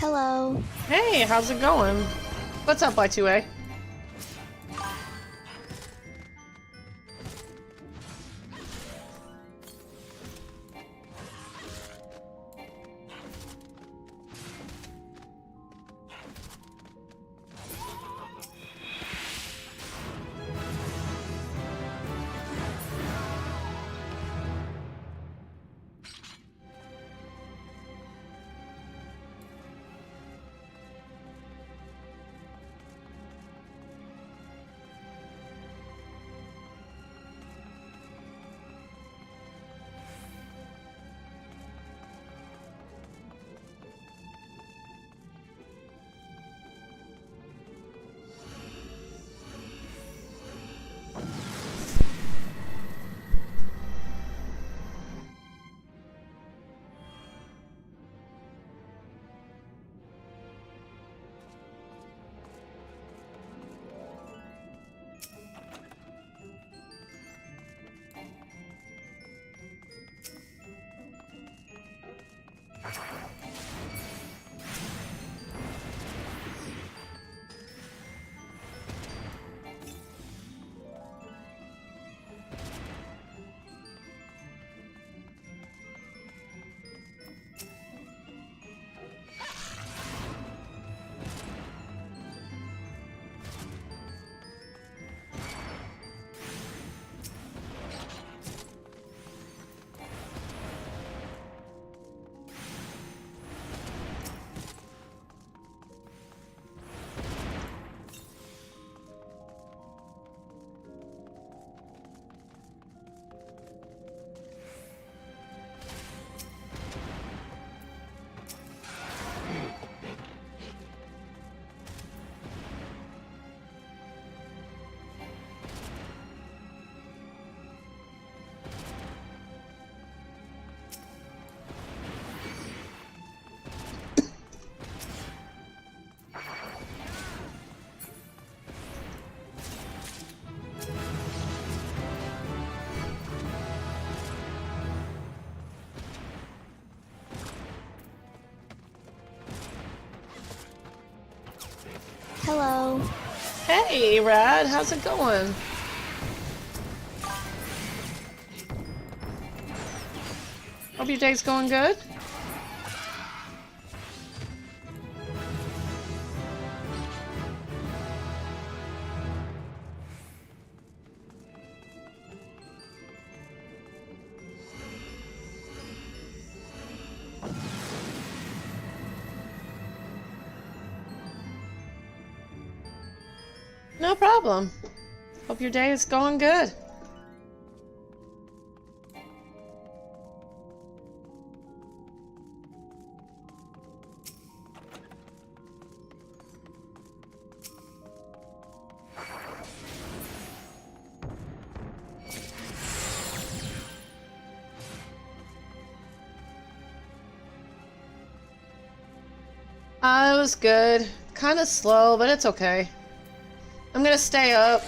Hello. Hey, how's it going? What's up, Y2A? Hello. Hey, Rad, how's it going? Hope your day's going good? No problem. Hope your day is going good. It was good. Kind of slow, but it's okay. I'm gonna stay up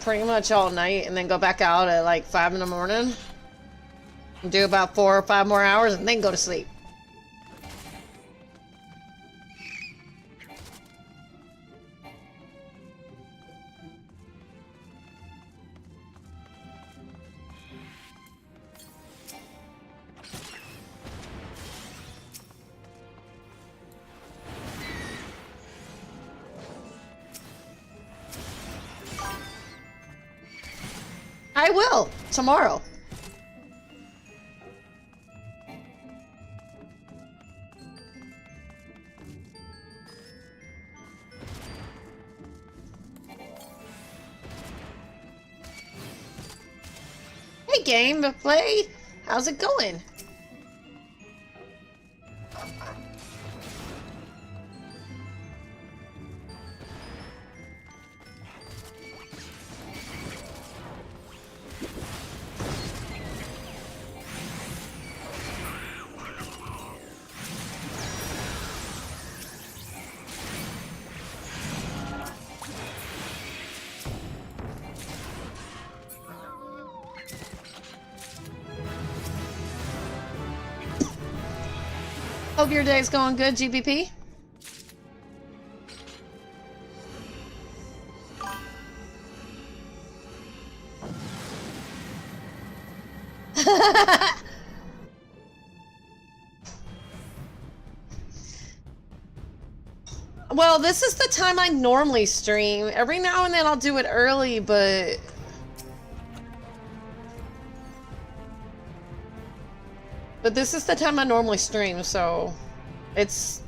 pretty much all night and then go back out at like 5 in the morning. And do about 4 or 5 more hours and then go to sleep. I will, tomorrow. Hey, game to play. How's it going? Hope your day's going good, GBP. Well, this is the time I normally stream. Every now and then I'll do it early, but... But this is the time I normally stream, so... It's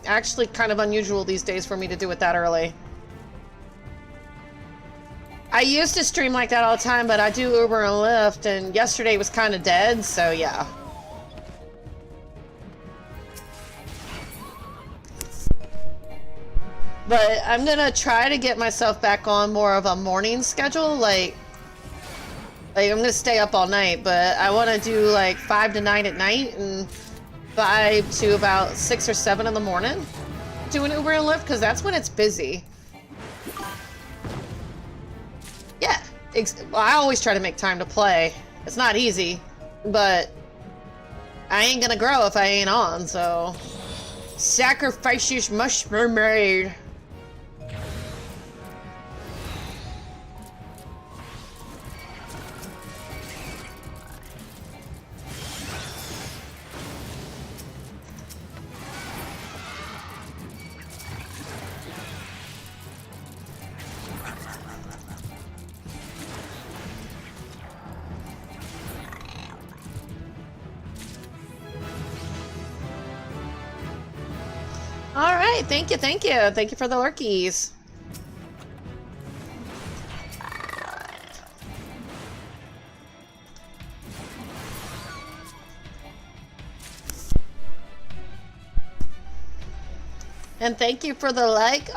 actually kind of unusual these days for me to do it that early. I used to stream like that all the time, but I do Uber and Lyft, and yesterday was kind of dead, so yeah. But I'm gonna try to get myself back on more of a morning schedule, like I'm gonna stay up all night, but I want to do like 5 to 9 at night and 5 to about 6 or 7 in the morning doing Uber and Lyft, because that's when it's busy. Yeah, well, I always try to make time to play. It's not easy, but I ain't gonna grow if I ain't on, so sacrifices must be made. Alright, thank you, thank you. Thank you for the lurkies. And thank you for the like,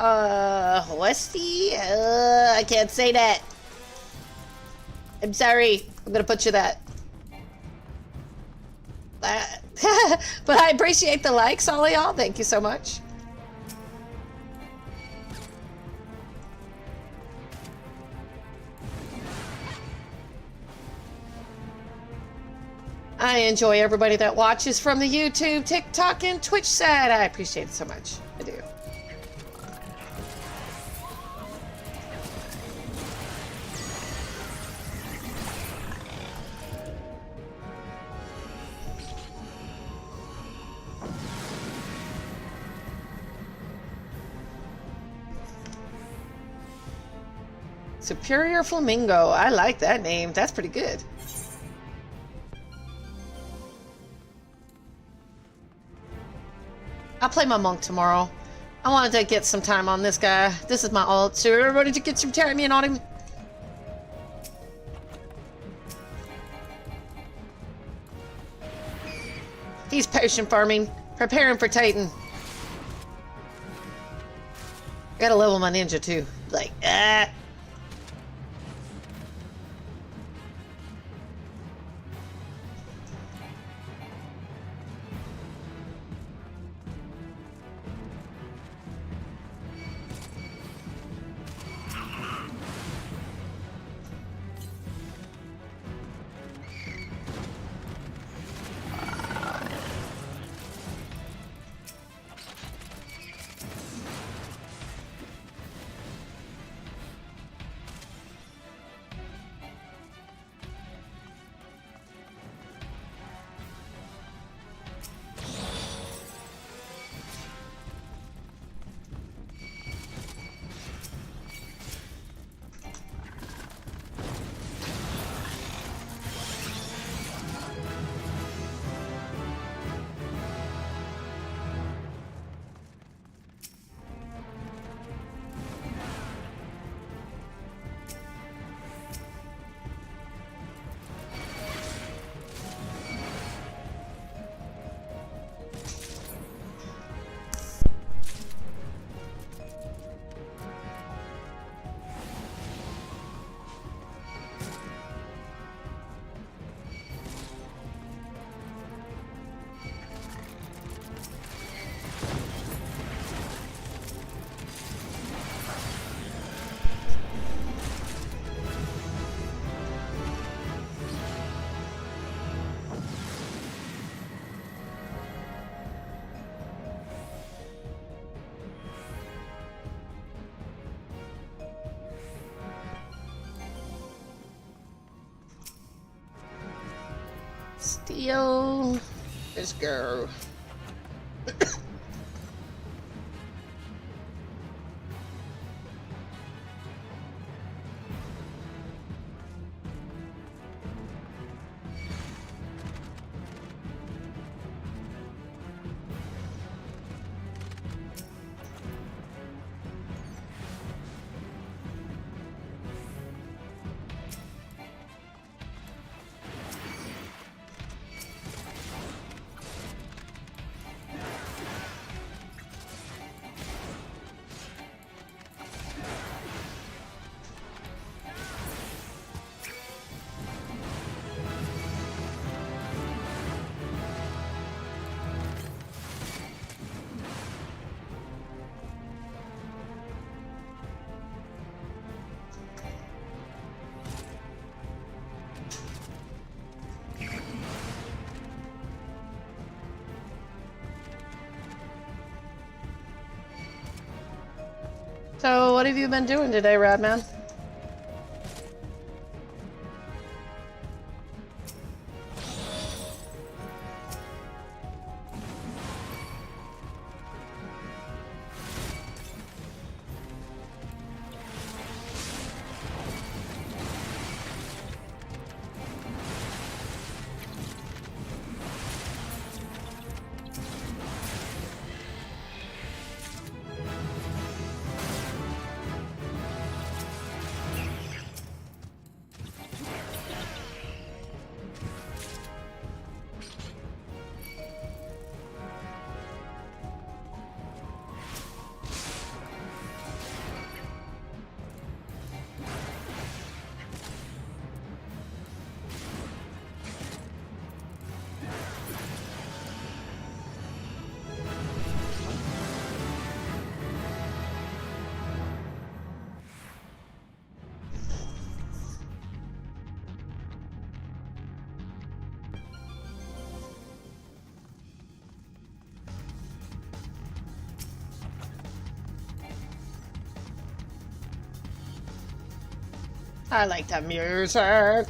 Westy? I can't say that. I'm sorry. I'm gonna put you that. But I appreciate the likes, all of y'all. Thank you so much. I enjoy everybody that watches from the YouTube, TikTok, and Twitch side. I appreciate it so much. I do. Superior Flamingo. I like that name. That's pretty good. I'll play my monk tomorrow. I wanted to get some time on this guy. This is my ult, so everybody to get some time in on him. He's potion farming, preparing for Titan. Gotta level my ninja too. Like, steal. Let's go. So, what have you been doing today, Radman? I like that music.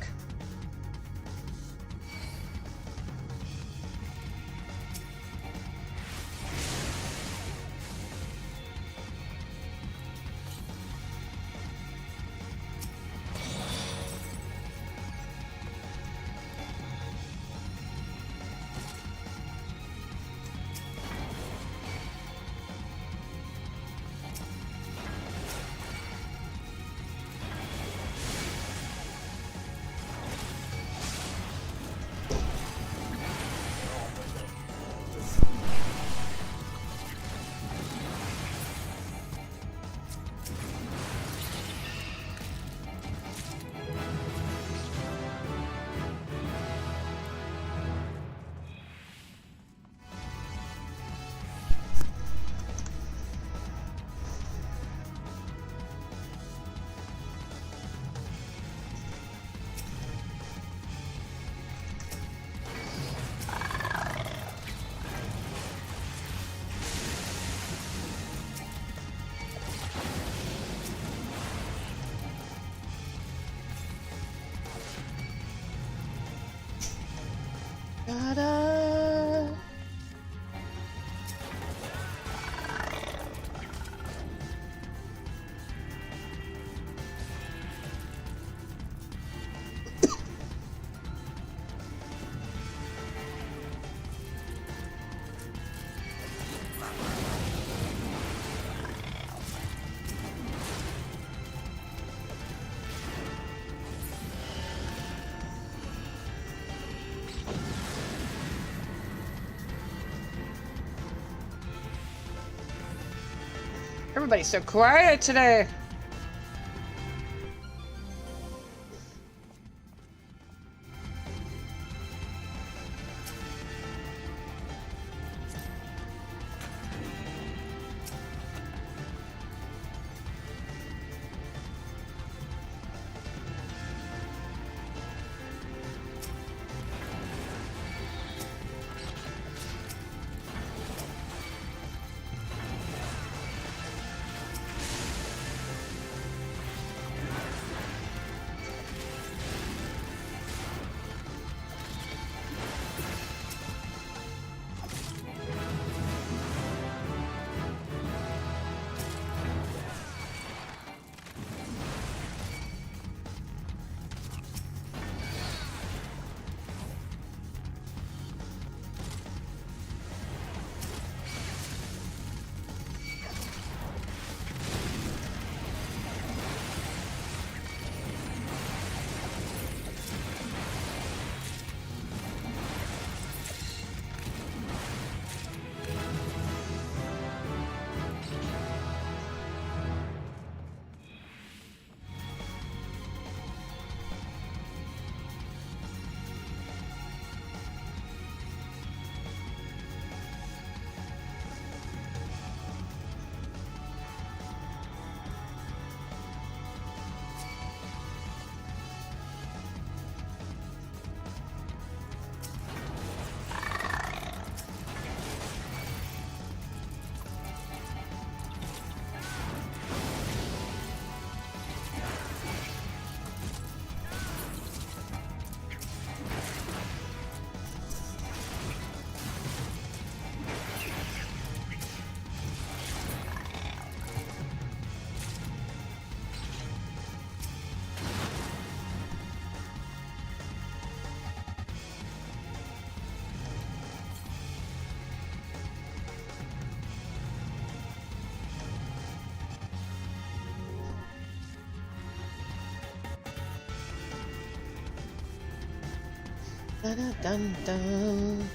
Da-da. Everybody's so quiet today. Dun-dun-dun.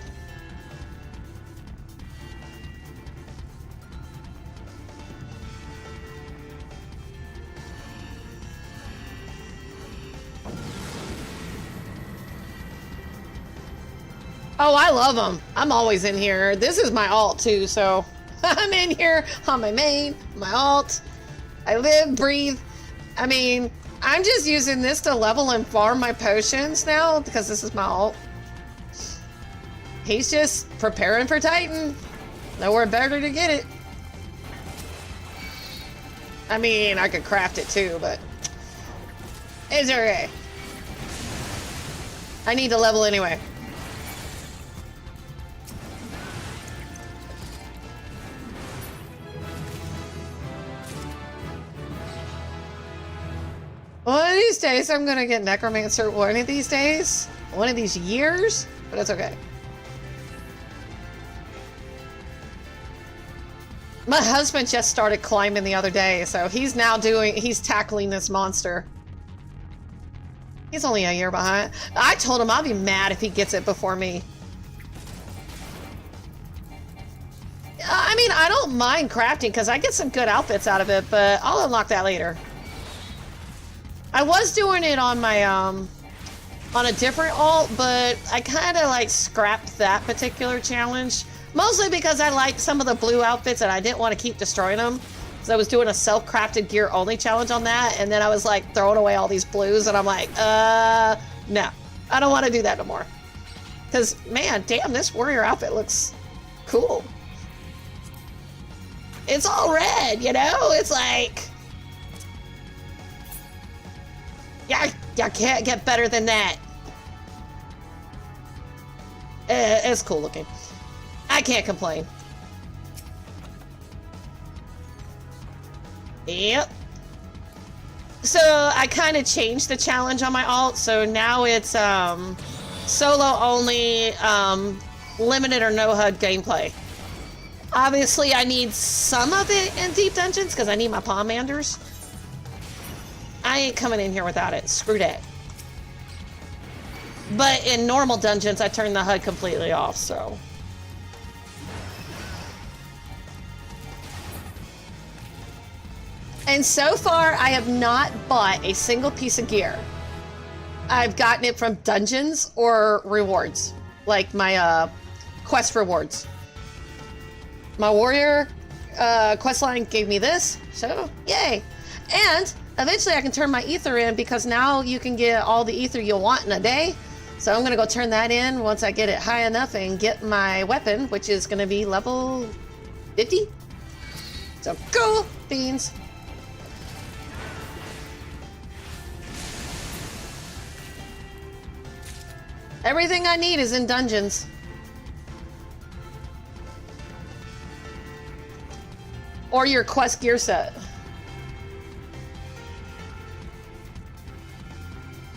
Oh, I love them. I'm always in here. This is my alt too, so I'm in here on my main, my alt. I live, breathe. I mean, I'm just using this to level and farm my potions now because this is my alt. He's just preparing for Titan. Nowhere better to get it. I mean, I could craft it too, but it's okay. I need to level anyway. One of these days, I'm gonna get Necromancer. One of these days, one of these years, but it's okay. My husband just started climbing the other day, so he's tackling this monster. He's only a year behind. I told him I'll be mad if he gets it before me. I mean, I don't mind crafting because I get some good outfits out of it, but I'll unlock that later. I was doing it on my, on a different alt, but I kind of like scrapped that particular challenge. Mostly because I liked some of the blue outfits and I didn't want to keep destroying them. So I was doing a self-crafted gear only challenge on that. And then I was like throwing away all these blues and I'm like, no, I don't want to do that no more. Because man, damn, this warrior outfit looks cool. It's all red, you know? It's like, yeah, you can't get better than that. It's cool looking. I can't complain. Yep. So I kind of changed the challenge on my alt, so now it's solo only, limited or no HUD gameplay. Obviously I need some of it in deep dungeons because I need my Palmanders. I ain't coming in here without it. Screw that. But in normal dungeons I turn the HUD completely off, so. And so far, I have not bought a single piece of gear. I've gotten it from dungeons or rewards, like my quest rewards. My warrior quest line gave me this, so yay. And eventually I can turn my ether in because now you can get all the ether you'll want in a day. So I'm gonna go turn that in once I get it high enough and get my weapon, which is gonna be level 50. So go, beans. Everything I need is in dungeons. Or your quest gear set.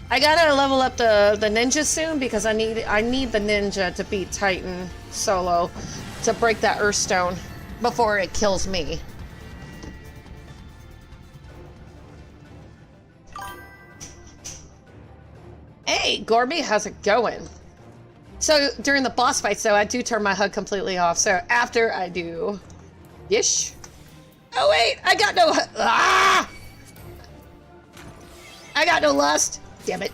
I gotta level up the ninja soon because I need the ninja to beat Titan solo to break that Earthstone before it kills me. Hey, Gorby, how's it going? So during the boss fights, though, I do turn my HUD completely off. So after I do, ish. Oh wait, I got no. Ah! I got no lust. Damn it.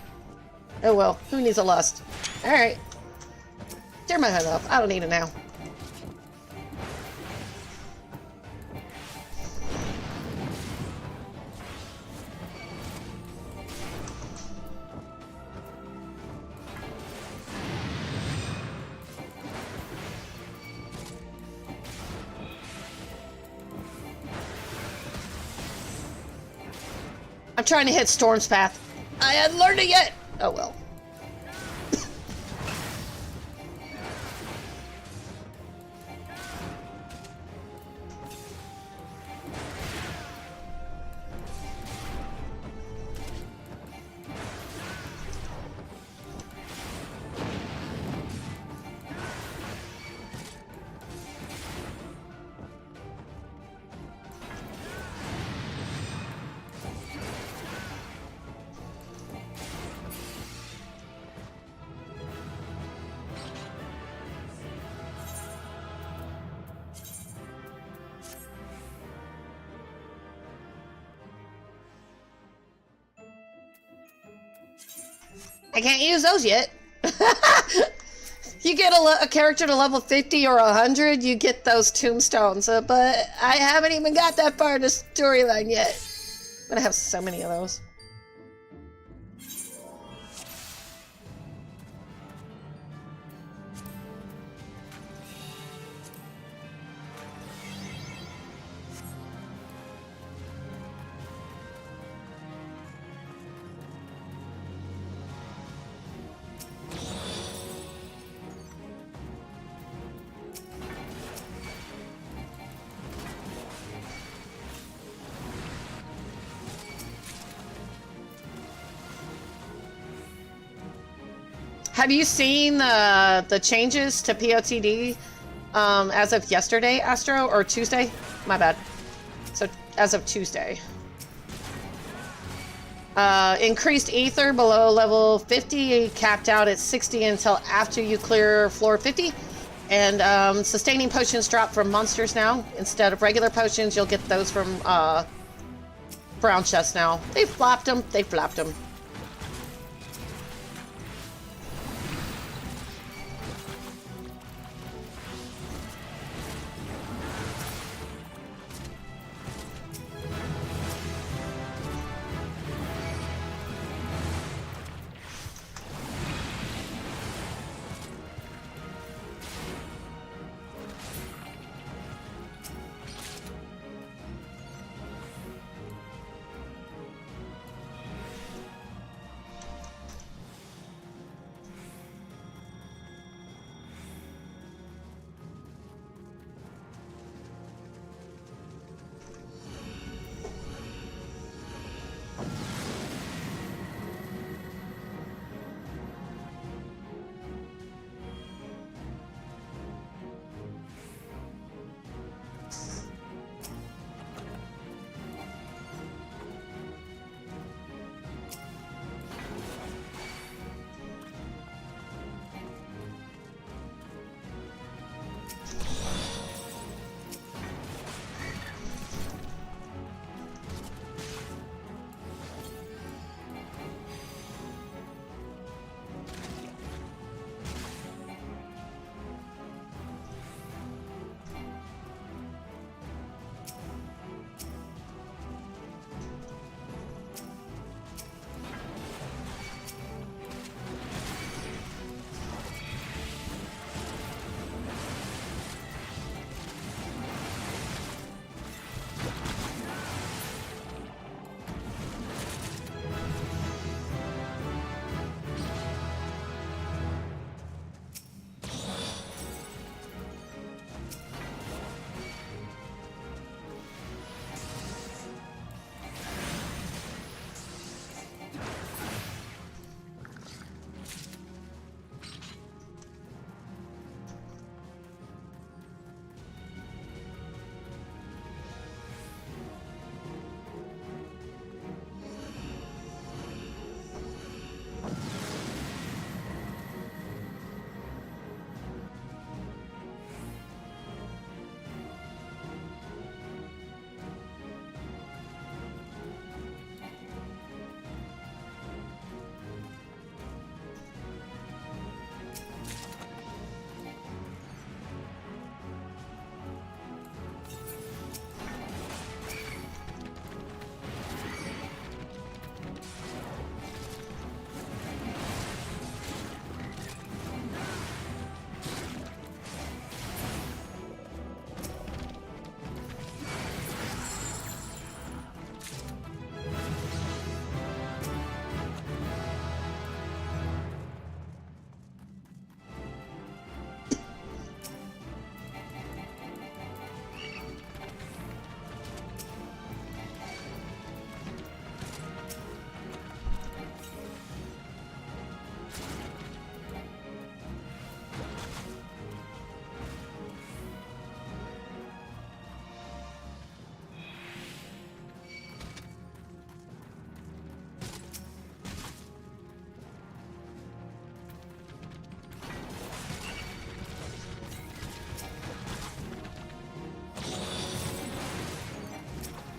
Oh well, who needs a lust? All right, turn my HUD off. I don't need it now. I'm trying to hit Storm's Path. I hadn't learned it yet. Oh well. I can't use those yet. You get a character to level 50 or 100, you get those tombstones. But I haven't even got that far in the storyline yet. I'm gonna have so many of those. Have you seen the changes to POTD as of yesterday, Astro, or Tuesday? My bad. So as of Tuesday. Increased ether below level 50, capped out at 60 until after you clear floor 50. And sustaining potions drop from monsters now. Instead of regular potions, you'll get those from brown chests now. They flopped them. They flopped them.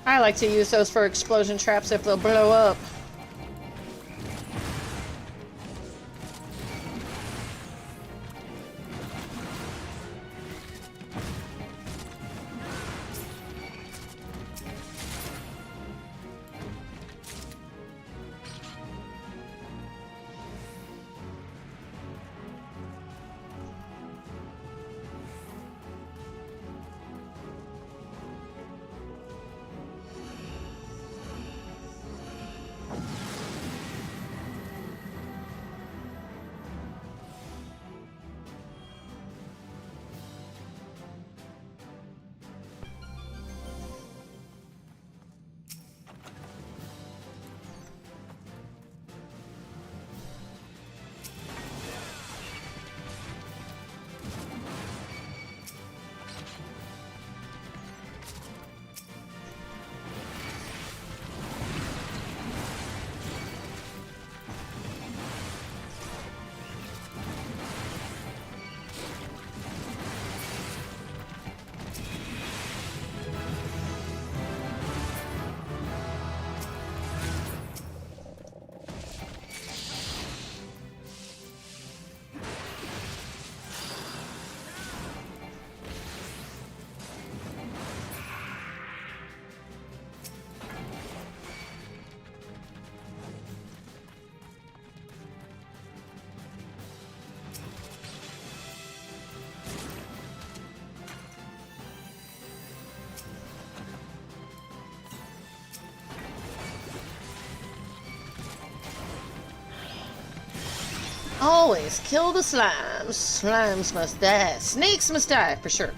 I like to use those for explosion traps if they'll blow up. Always kill the slimes. Slimes must die. Snakes must die, for sure.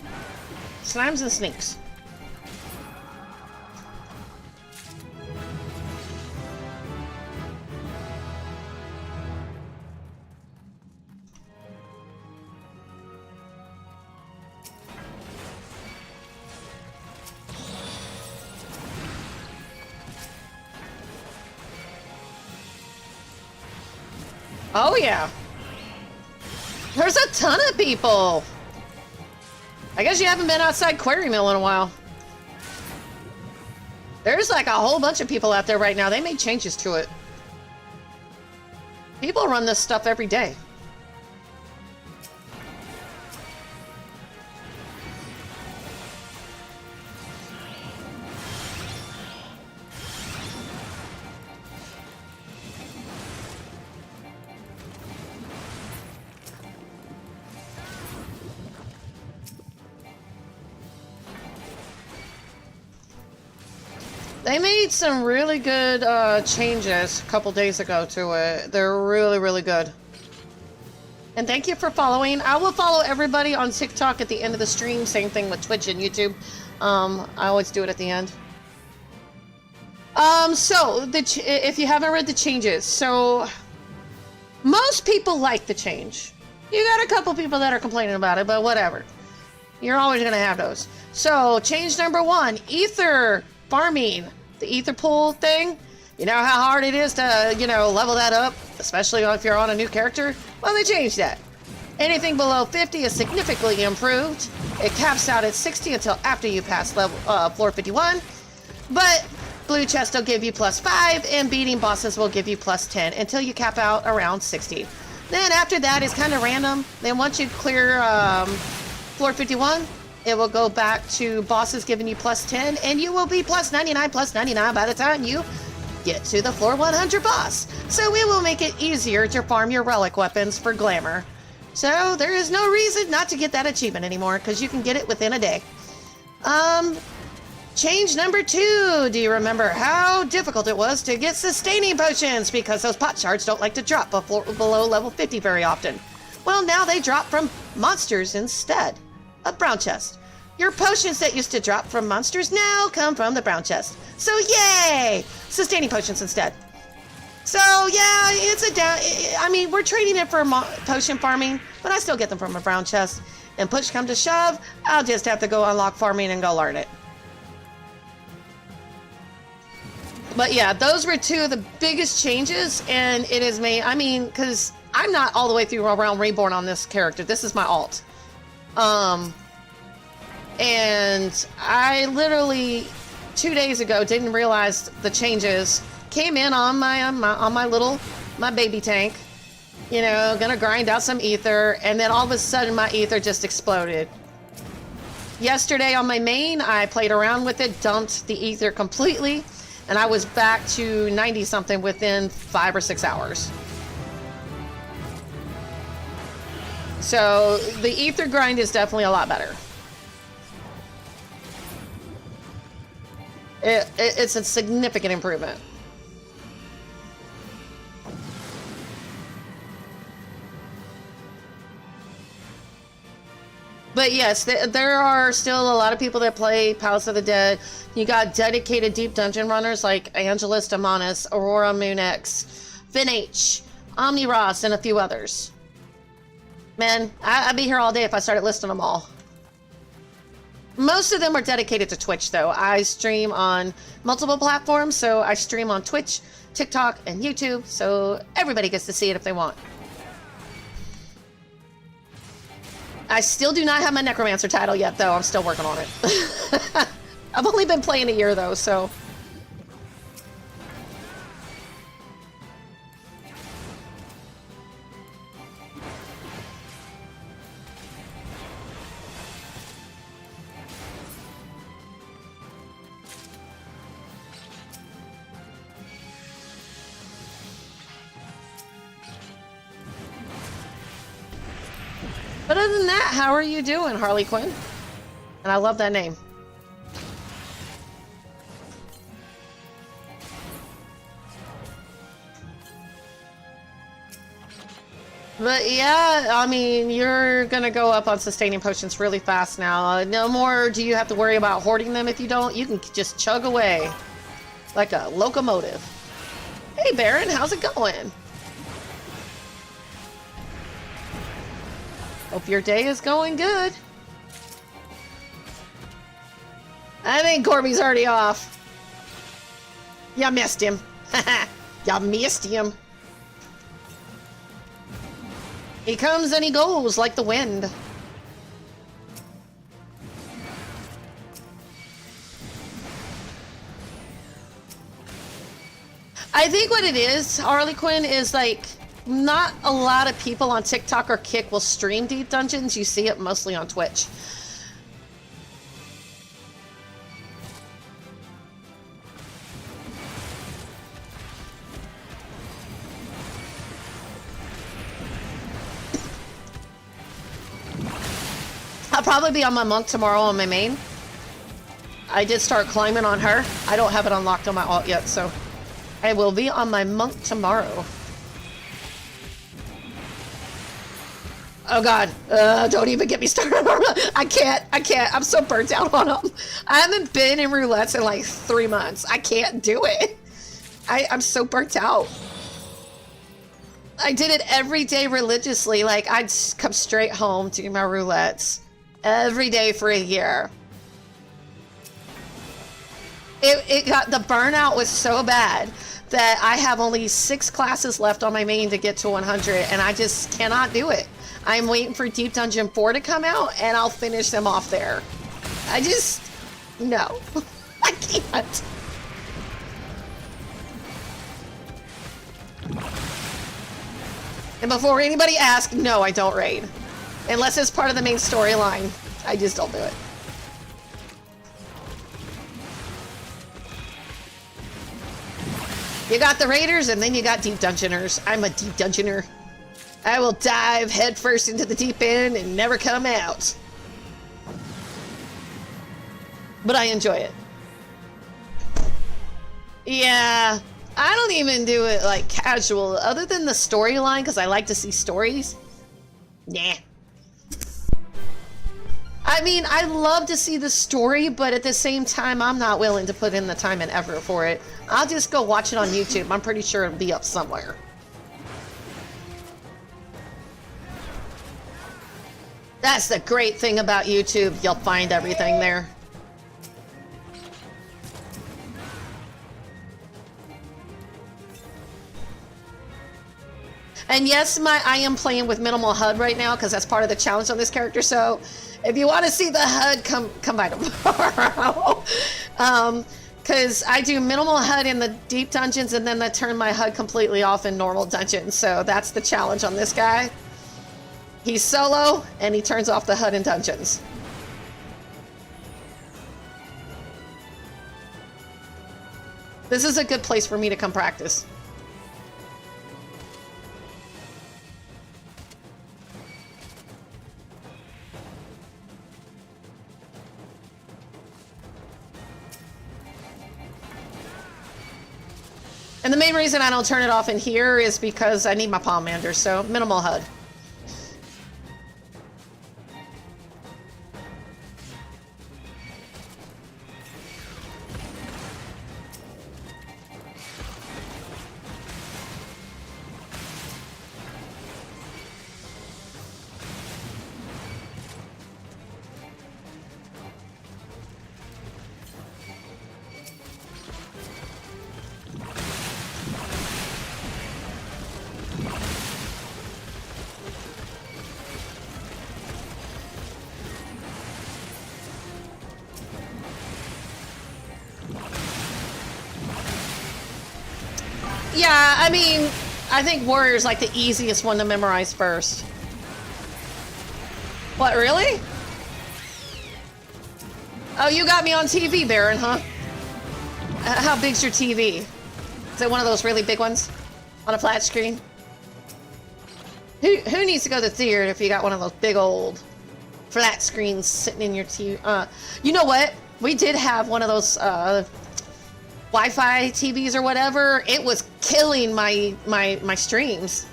Slimes and snakes. Oh yeah. There's a ton of people. I guess you haven't been outside Quarry Mill in a while. There's like a whole bunch of people out there right now. They made changes to it. People run this stuff every day. They made some really good changes a couple days ago to it. They're really, really good. And thank you for following. I will follow everybody on TikTok at the end of the stream. Same thing with Twitch and YouTube. I always do it at the end. So, if you haven't read the changes, so most people like the change. You got a couple people that are complaining about it, but whatever. You're always going to have those. So, change number 1, ether farming. The ether pool thing. You know how hard it is to, you know, level that up, especially if you're on a new character? Well, they changed that. Anything below 50 is significantly improved. It caps out at 60 until after you pass level floor 51. But blue chest will give you +5, and beating bosses will give you +10 until you cap out around 60. Then after that, it's kind of random. Then once you clear floor 51, it will go back to bosses giving you +10, and you will be +99 by the time you get to the floor 100 boss. So it will make it easier to farm your relic weapons for glamour. So there is no reason not to get that achievement anymore, because you can get it within a day. Change number 2. Do you remember how difficult it was to get sustaining potions because those pot shards don't like to drop below level 50 very often? Well, now they drop from monsters instead. A brown chest. Your potions that used to drop from monsters now come from the brown chest. So yay! Sustaining potions instead. So yeah, it's a down. I mean, we're trading it for potion farming, but I still get them from a brown chest. And push come to shove, I'll just have to go unlock farming and go learn it. But yeah, those were 2 of the biggest changes, and it is me. I mean, because I'm not all the way through around Reborn on this character. This is my alt. And I literally 2 days ago didn't realize the changes. Came in on my baby tank, you know, gonna grind out some ether, and then all of a sudden my ether just exploded. Yesterday on my main, I played around with it, dumped the ether completely, and I was back to 90 something within 5 or 6 hours. So the ether grind is definitely a lot better. It's a significant improvement. But yes, there are still a lot of people that play Palace of the Dead. You got dedicated deep dungeon runners like Angelus Damonis, Aurora Moonex, Finn H, Omni Ross, and a few others. Man, I'd be here all day if I started listing them all. Most of them are dedicated to Twitch, though. I stream on multiple platforms, so I stream on Twitch, TikTok, and YouTube, so everybody gets to see it if they want. I still do not have my Necromancer title yet, though. I'm still working on it. I've only been playing a year, though, so... But other than that, how are you doing, Harley Quinn? And I love that name. But yeah, I mean, you're gonna go up on sustaining potions really fast now. No more do you have to worry about hoarding them if you don't. You can just chug away like a locomotive. Hey Baron, how's it going? Hope your day is going good. I think Corby's already off. Ya missed him. Ya missed him. He comes and he goes like the wind. I think what it is, Harley Quinn, is like not a lot of people on TikTok or Kick will stream deep dungeons. You see it mostly on Twitch. I'll probably be on my monk tomorrow on my main. I did start climbing on her. I don't have it unlocked on my alt yet, so I will be on my monk tomorrow. Oh god, don't even get me started on them. I can't. I'm so burnt out on them. I haven't been in roulettes in like 3 months. I can't do it. I'm so burnt out. I did it every day religiously. Like, I'd come straight home to do my roulettes every day for a year. It got, the burnout was so bad that I have only 6 classes left on my main to get to 100, and I just cannot do it. I'm waiting for Deep Dungeon 4 to come out, and I'll finish them off there. I just, no, I can't. And before anybody asks, no, I don't raid. Unless it's part of the main storyline, I just don't do it. You got the raiders, and then you got deep dungeoners. I'm a deep dungeoner. I will dive headfirst into the deep end and never come out. But I enjoy it. Yeah, I don't even do it like casual, other than the storyline, because I like to see stories. Nah. I mean, I love to see the story, but at the same time, I'm not willing to put in the time and effort for it. I'll just go watch it on YouTube. I'm pretty sure it'll be up somewhere. That's the great thing about YouTube. You'll find everything there. And yes, I am playing with minimal HUD right now because that's part of the challenge on this character. So if you want to see the HUD, come by tomorrow. Because I do minimal HUD in the deep dungeons, and then I turn my HUD completely off in normal dungeons. So that's the challenge on this guy. He's solo, and he turns off the HUD in dungeons. This is a good place for me to come practice. And the main reason I don't turn it off in here is because I need my Palmander, so minimal HUD. Yeah, I mean, I think Warrior's like the easiest one to memorize first. What, really? Oh, you got me on TV, Baron, huh? How big's your TV? Is it one of those really big ones? On a flat screen? Who needs to go to the theater if you got one of those big old flat screens sitting in your TV? You know what? We did have one of those Wi-Fi TVs or whatever. It was killing my streams.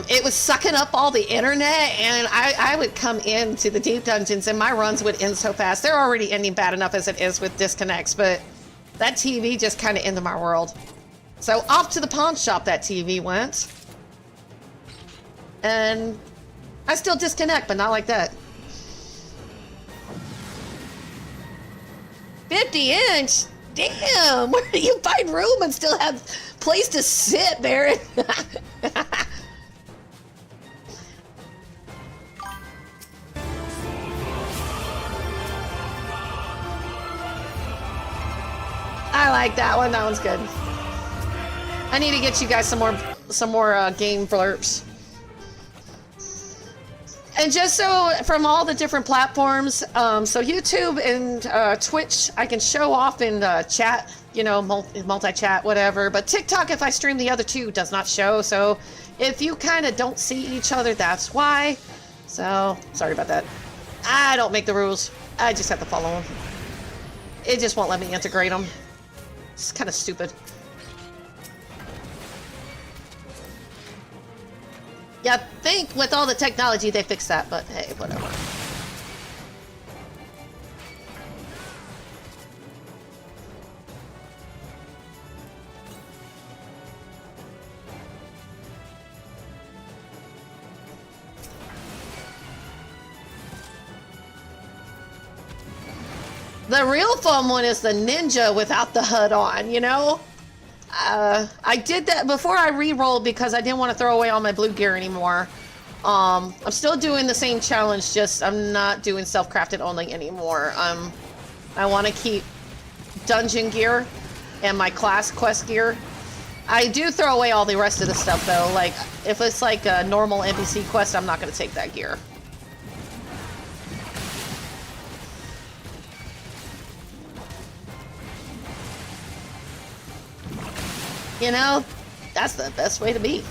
it was sucking up all the internet, and I would come into the deep dungeons and my runs would end so fast. They're already ending bad enough as it is with disconnects, but that TV just kind of ended my world. So off to the pawn shop that TV went. And I still disconnect, but not like that. 50-inch? Damn, where do you find room and still have place to sit, Baron? I like that one. That one's good. I need to get you guys some more game blurps. And just so from all the different platforms, so YouTube and Twitch, I can show off in chat, you know, multi-chat, whatever. But TikTok, if I stream the other two, does not show. So if you kind of don't see each other, that's why. So sorry about that. I don't make the rules. I just have to follow them. It just won't let me integrate them. It's kind of stupid. Yeah, I think with all the technology they fixed that, but hey, whatever. The real fun one is the ninja without the HUD on, you know? I did that before I re-rolled because I didn't want to throw away all my blue gear anymore. I'm still doing the same challenge, just I'm not doing self-crafted only anymore. I want to keep dungeon gear and my class quest gear. I do throw away all the rest of the stuff though. Like, if it's like a normal NPC quest, I'm not going to take that gear. You know, that's the best way to be.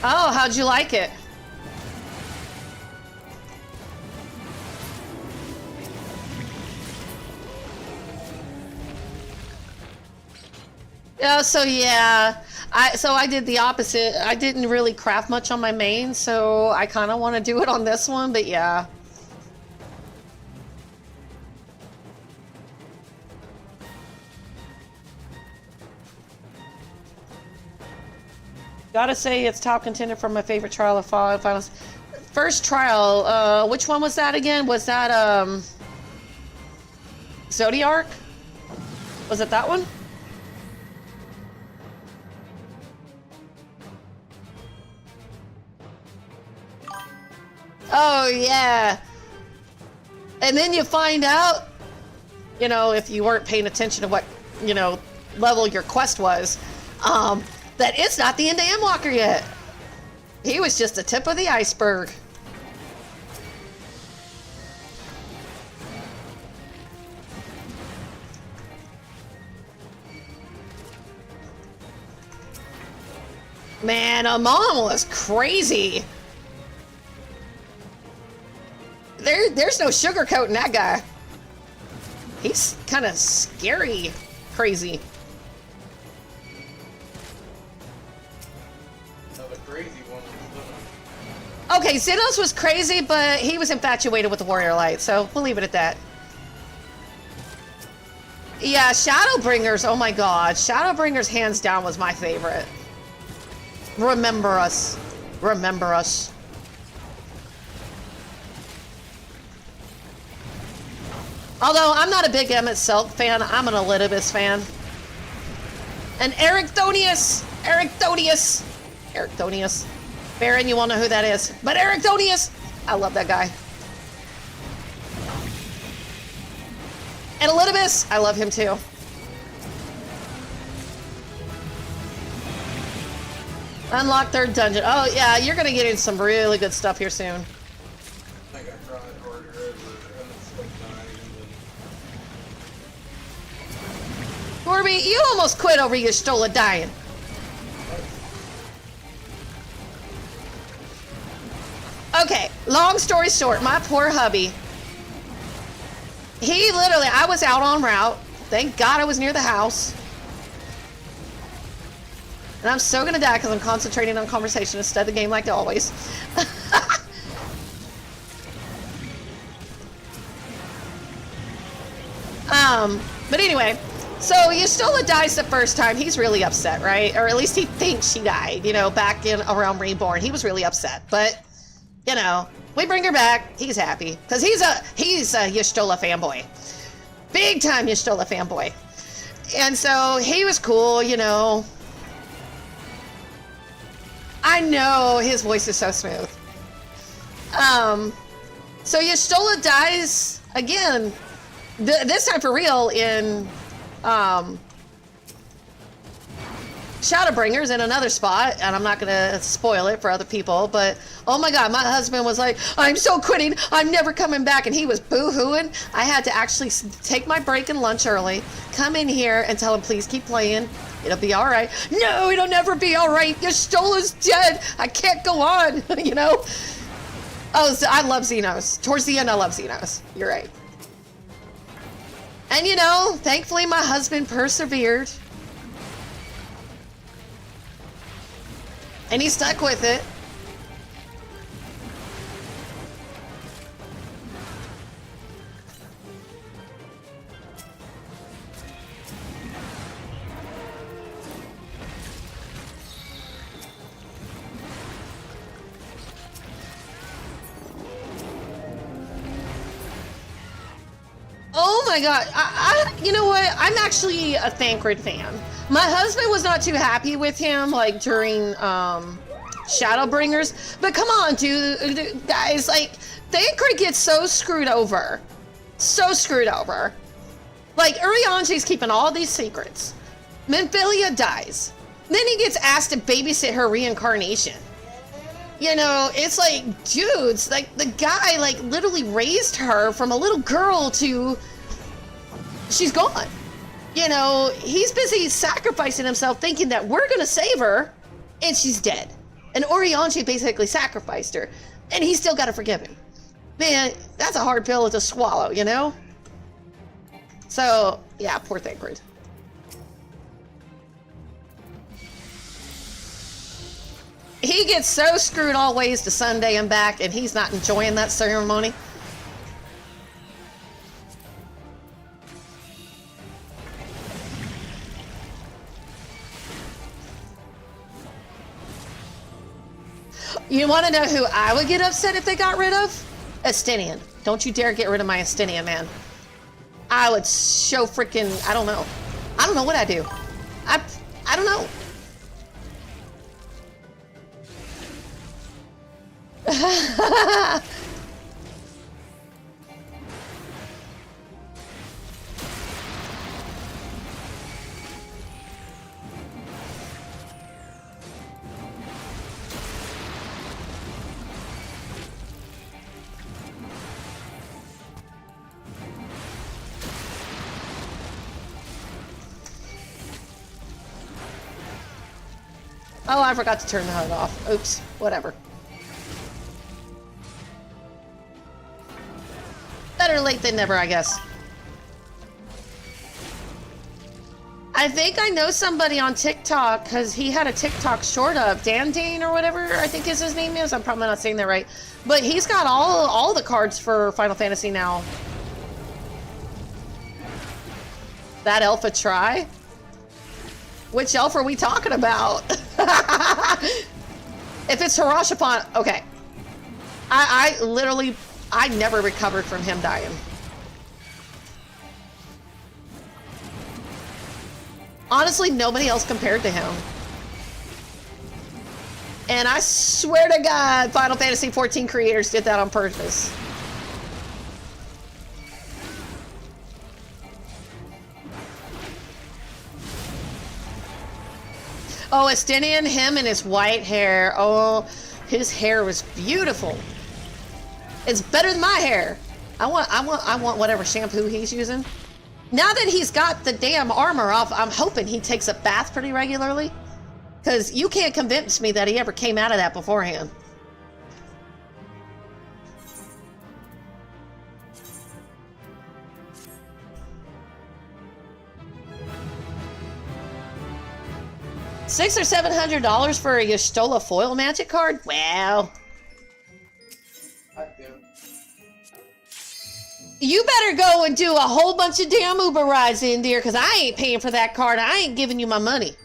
Oh, how'd you like it? So yeah, I did the opposite. I didn't really craft much on my main, so I kind of want to do it on this one, but yeah. Gotta say, it's top contender for my favorite trial of finals. First trial, which one was that again? Was that, Zodiac? Was it that one? Oh, yeah. And then you find out, you know, if you weren't paying attention to what, you know, level your quest was, that it's not the end of Endwalker yet. He was just the tip of the iceberg. Man, Amon was crazy. There's no sugarcoating that guy. He's kind of scary, crazy. Okay, Xenos was crazy, but he was infatuated with the Warrior Light, so we'll leave it at that. Yeah, Shadowbringers, oh my god. Shadowbringers, hands down, was my favorite. Remember us. Remember us. Although I'm not a big Emmett Silk fan, I'm an Elidibus fan. And Ericthonius! Ericthonius! Ericthonius. Baron, you won't know who that is. But Ericthonius! I love that guy. And Elidibus! I love him too. Unlock third dungeon. Oh yeah, you're gonna get into some really good stuff here soon. I think I tried harder over Corby, you almost quit over Y'shtola dying. Okay, long story short, my poor hubby. He literally, I was out on route. Thank God I was near the house. And I'm so gonna die because I'm concentrating on conversation instead of the game like always. But anyway, so Y'shtola dies the first time. He's really upset, right? Or at least he thinks she died, you know, back in around Reborn. He was really upset, but you know, we bring her back. He's happy because he's a Y'shtola fanboy, big time Y'shtola fanboy. And so he was cool, you know. I know his voice is so smooth. So Y'shtola dies again. This time for real in Shadowbringers in another spot, and I'm not gonna spoil it for other people, but oh my god, my husband was like, I'm so quitting, I'm never coming back, and he was boo-hooing. I had to actually take my break and lunch early, come in here and tell him, please keep playing, it'll be all right. No, it'll never be all right. Y'shtola's dead. I can't go on, you know? Oh, I love Xenos. Towards the end, I love Xenos. You're right. And you know, thankfully my husband persevered. And he stuck with it. Oh my god, you know what? I'm actually a Thancred fan. My husband was not too happy with him, like, during, Shadowbringers. But come on, dude, guys, like, Thancred gets so screwed over. So screwed over. Like, Urianger's keeping all these secrets. Memphilia dies. Then he gets asked to babysit her reincarnation. You know, it's like, dudes, like, the guy, like, literally raised her from a little girl to... she's gone. You know, he's busy sacrificing himself thinking that we're gonna save her, and she's dead. And Urianger basically sacrificed her, and he's still gotta forgive him. Man, that's a hard pill to swallow, you know? So, yeah, poor Thancred. He gets so screwed all ways to Sunday and back, and he's not enjoying that ceremony. You want to know who I would get upset if they got rid of? Estinian. Don't you dare get rid of my Estinian, man. I would show freaking, I don't know. I don't know what I do. I don't know. Oh, I forgot to turn the HUD off. Oops, whatever. Better late than never, I guess. I think I know somebody on TikTok because he had a TikTok short up. Dan Dane or whatever I think is his name is. I'm probably not saying that right. But he's got all the cards for Final Fantasy now. That elf a try? Which elf are we talking about? If it's Harashapon, okay. I literally, I never recovered from him dying. Honestly, nobody else compared to him. And I swear to God, Final Fantasy XIV creators did that on purpose. Oh, Estinian, him and his white hair. Oh, his hair was beautiful. It's better than my hair. I want whatever shampoo he's using. Now that he's got the damn armor off, I'm hoping he takes a bath pretty regularly. Because you can't convince me that he ever came out of that beforehand. $600 or $700 for a Y'shtola foil magic card? Well, you better go and do a whole bunch of damn Uber rides in there, because I ain't paying for that card. I ain't giving you my money.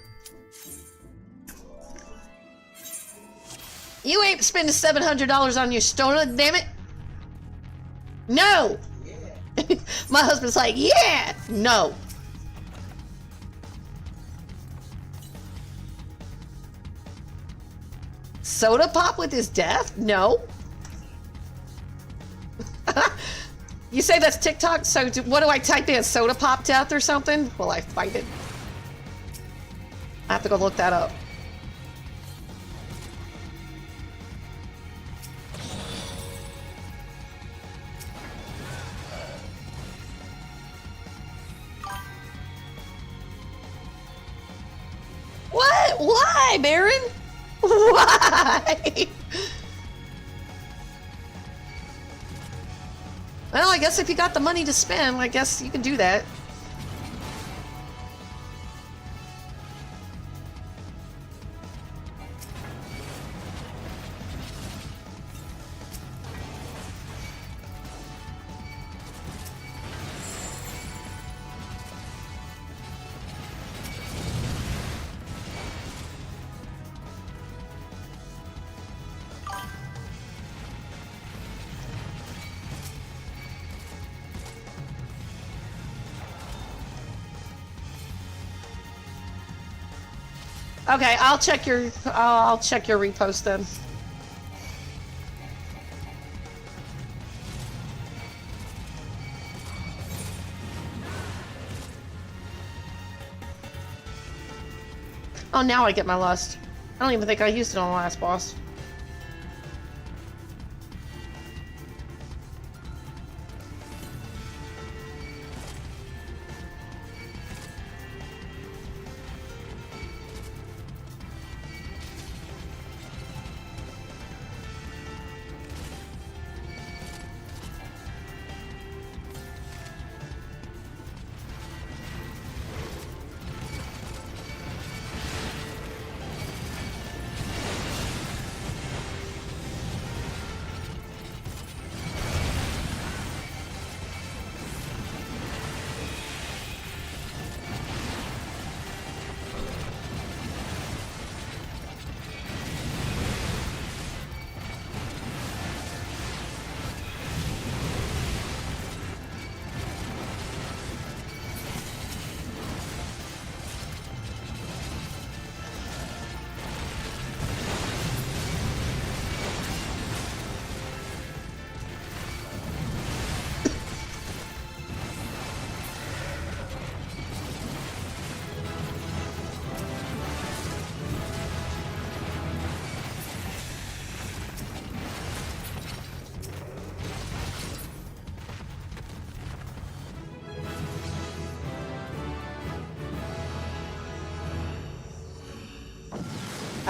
You ain't spending $700 on Y'shtola, damn it. No. Yeah. My husband's like, yeah. No. Soda pop with his death? No. You say that's TikTok? So what do I type in? Soda pop death or something? Will I find it? I have to go look that up. What? Why, Baron? Why? Well, I guess if you got the money to spend, I guess you can do that. Okay, I'll check your repost then. Oh, now I get my lust. I don't even think I used it on the last boss.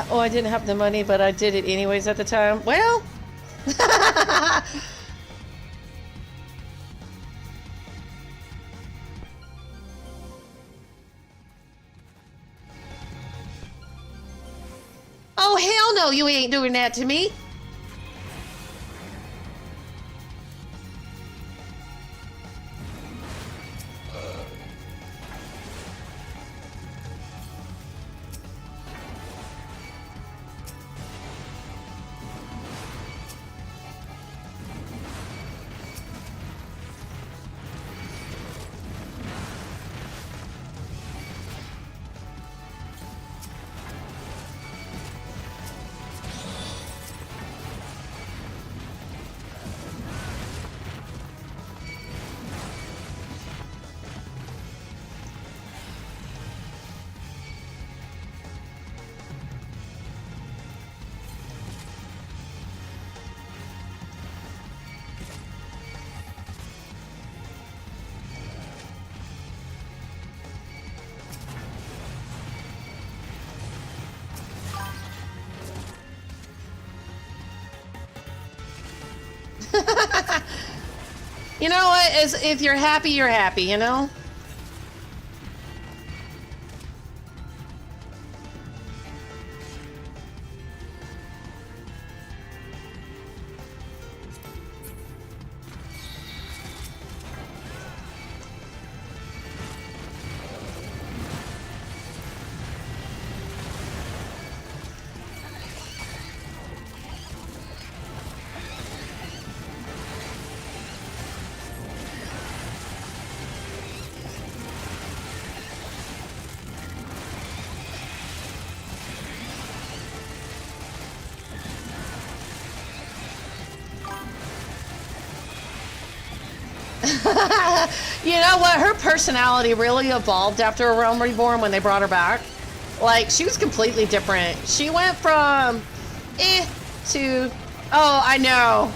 Oh, I didn't have the money, but I did it anyways at the time. Well, oh, hell no, you ain't doing that to me. You know what? If you're happy, you're happy, you know? You know what? Her personality really evolved after A Realm Reborn when they brought her back. Like, she was completely different. She went from to, oh, I know.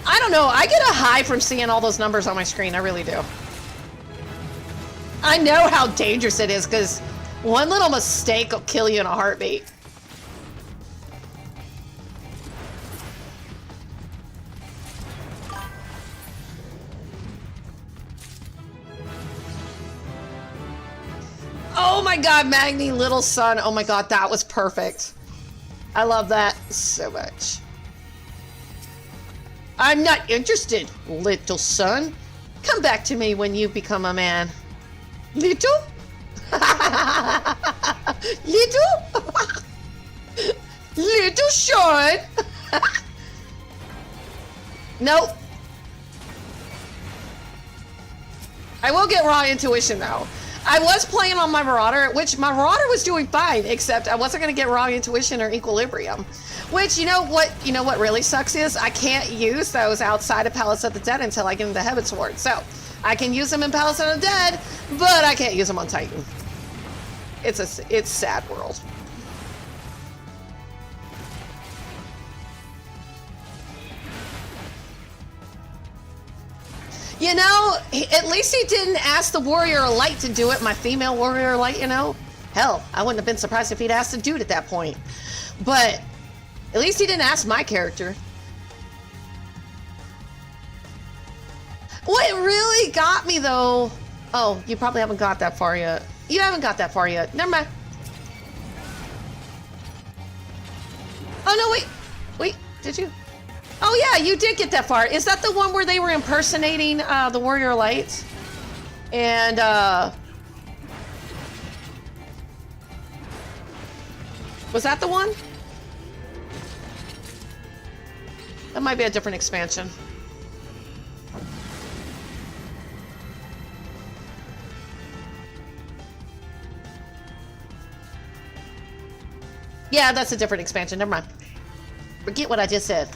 I don't know. I get a high from seeing all those numbers on my screen. I really do. I know how dangerous it is because one little mistake will kill you in a heartbeat. Oh my god, Magni, little son. Oh my god, that was perfect. I love that so much. I'm not interested, little son. Come back to me when you become a man. Little? Little? Little Sean? Nope. I will get raw intuition though. I was playing on my Marauder, which my Marauder was doing fine, except I wasn't going to get raw intuition or equilibrium. Which, you know what really sucks is I can't use those outside of Palace of the Dead until I get into Heaven Sword. So I can use them in Palace of the Dead, but I can't use them on Titan. It's sad world. You know, at least he didn't ask the Warrior of Light to do it, my female Warrior of Light, you know? Hell, I wouldn't have been surprised if he'd asked the dude at that point. But at least he didn't ask my character. What really got me, though... Oh, you probably haven't got that far yet. You haven't got that far yet. Never mind. Oh, no, wait. Wait, did you? Oh, yeah, you did get that far. Is that the one where they were impersonating the Warrior of Light? And, was that the one? That might be a different expansion. Yeah, that's a different expansion. Never mind. Forget what I just said.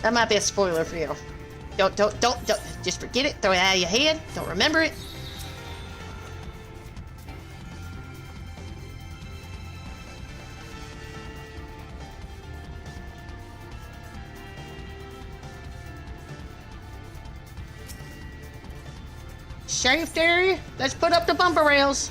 That might be a spoiler for you. Don't. Just forget it. Throw it out of your head. Don't remember it. Safety. Let's put up the bumper rails.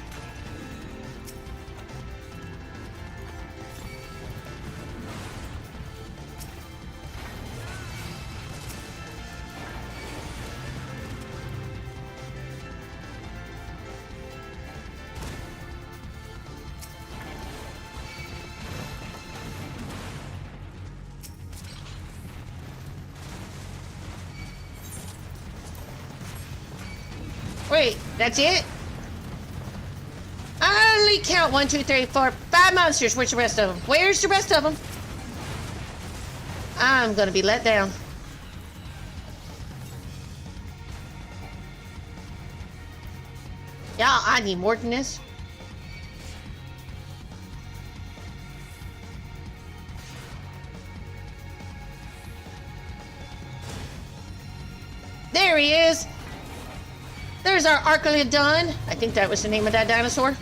Wait, that's it? I only count 1, 2, 3, 4, 5 monsters. Where's the rest of them? Where's the rest of them? I'm gonna be let down. Yeah, I need more than this. There he is. There's our Archelodon. I think that was the name of that dinosaur.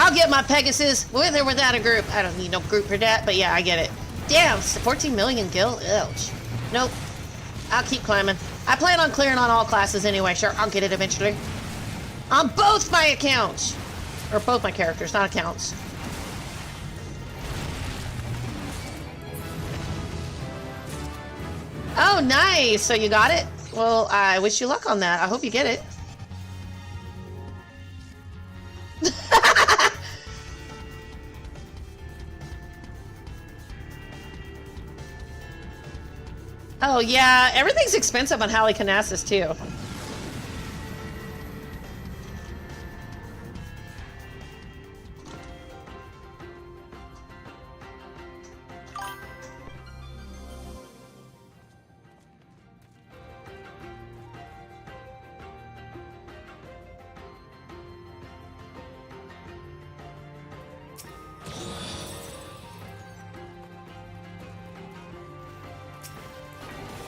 I'll get my Pegasus with or without a group. I don't need no group for that, but yeah, I get it. Damn, 14 million gil? Ouch. Nope. I'll keep climbing. I plan on clearing on all classes anyway. Sure, I'll get it eventually. On both my accounts. Or both my characters, not accounts. Oh, nice. So you got it? Well, I wish you luck on that. I hope you get it. Oh, yeah. Everything's expensive on Halicarnassus, too.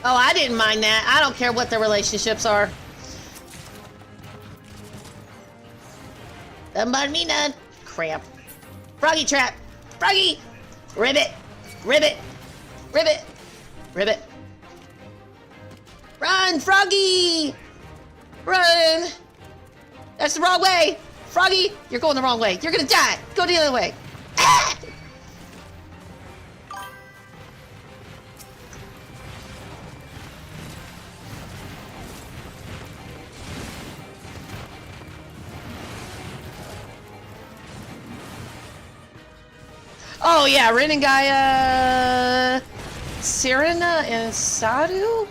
Oh, I didn't mind that. I don't care what the relationships are. Doesn't bother me none. Crap. Froggy trap. Froggy! Ribbit. Ribbit. Ribbit. Ribbit. Run, Froggy! Run! That's the wrong way. Froggy, you're going the wrong way. You're gonna die. Go the other way. Ah! Oh yeah, Rin and Gaia, Serena and Sadu?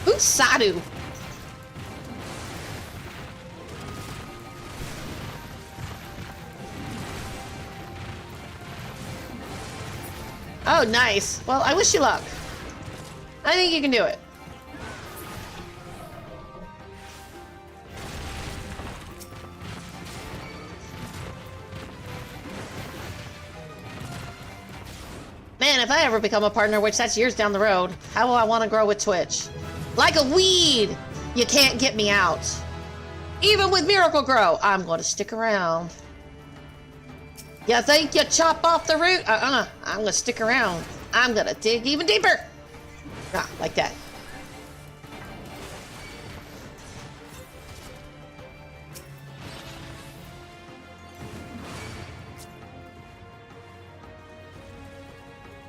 Who's Sadu? Oh, nice. Well, I wish you luck. I think you can do it. Man, if I ever become a partner, which that's years down the road, how will I want to grow with Twitch? Like a weed! You can't get me out. Even with Miracle Grow, I'm going to stick around. You think you chop off the root? I'm going to stick around. I'm going to dig even deeper. Ah, like that.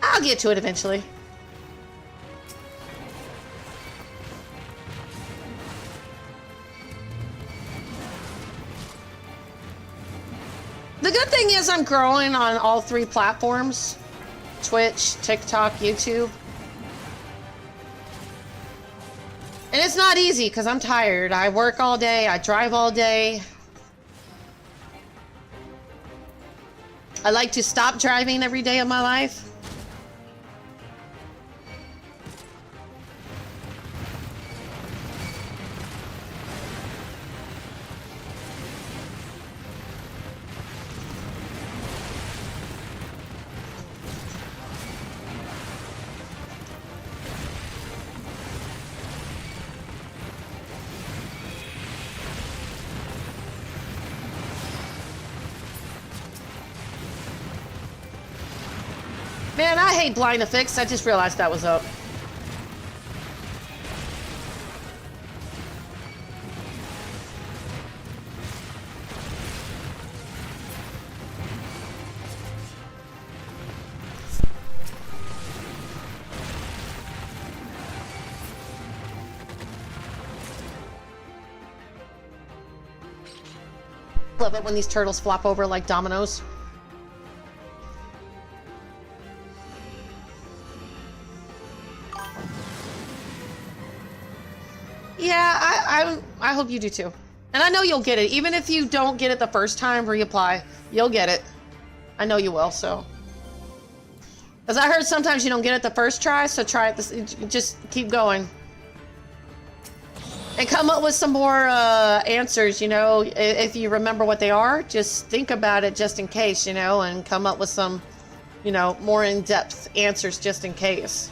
I'll get to it eventually. The good thing is I'm growing on all 3 platforms. Twitch, TikTok, YouTube. And it's not easy because I'm tired. I work all day, I drive all day. I like to stop driving every day of my life. Man, I hate blind effects. I just realized that was up. Love it when these turtles flop over like dominoes. Yeah, I hope you do too. And I know you'll get it. Even if you don't get it the first time, reapply. You'll get it. I know you will, so. Because I heard sometimes you don't get it the first try, so try it this, just keep going. And come up with some more answers, you know. If you remember what they are, just think about it just in case, you know, and come up with some, you know, more in-depth answers just in case.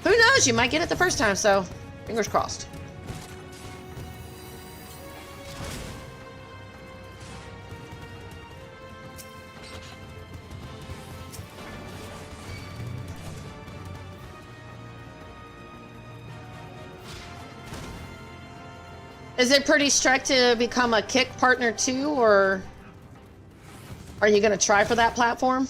Who knows? You might get it the first time, so fingers crossed. Is it pretty strict to become a kick partner too, or are you gonna try for that platform?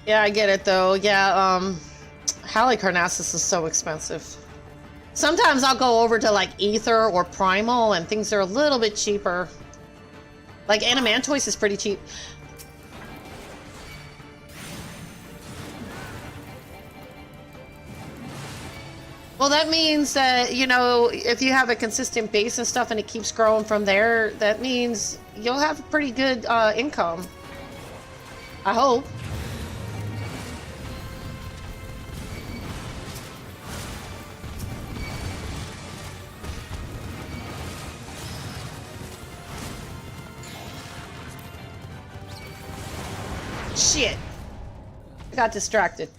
Yeah, I get it though. Yeah, Halicarnassus is so expensive. Sometimes I'll go over to like Ether or Primal and things are a little bit cheaper. Like Animantoise is pretty cheap. Well, that means that, you know, if you have a consistent base and stuff and it keeps growing from there, that means you'll have a pretty good income. I hope. Shit. I got distracted.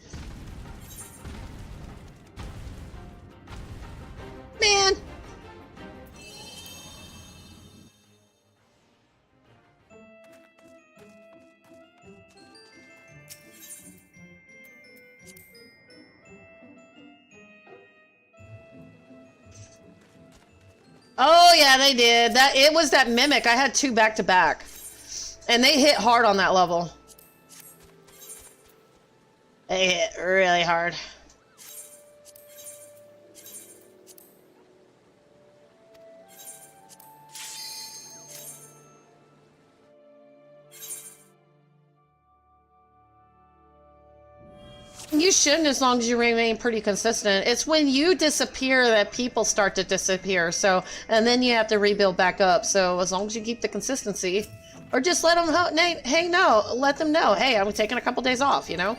Man. Oh yeah, they did. It was that mimic. I had 2 back to back. And they hit hard on that level. They hit really hard. You shouldn't, as long as you remain pretty consistent. It's when you disappear that people start to disappear. So, and then you have to rebuild back up. So as long as you keep the consistency, or just let them know, hey, no, let them know, hey, I'm taking a couple days off, you know?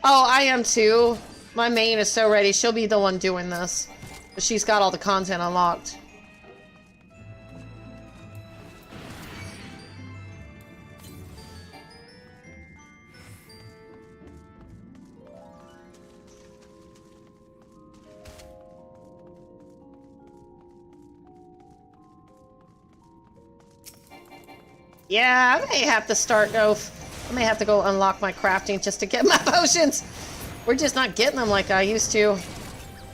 Oh, I am too. My main is so ready. She'll be the one doing this. But she's got all the content unlocked. Yeah, I may have to start though. I may have to go unlock my crafting just to get my potions. We're just not getting them like I used to.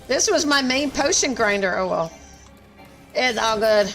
This was my main potion grinder. Oh well. It's all good.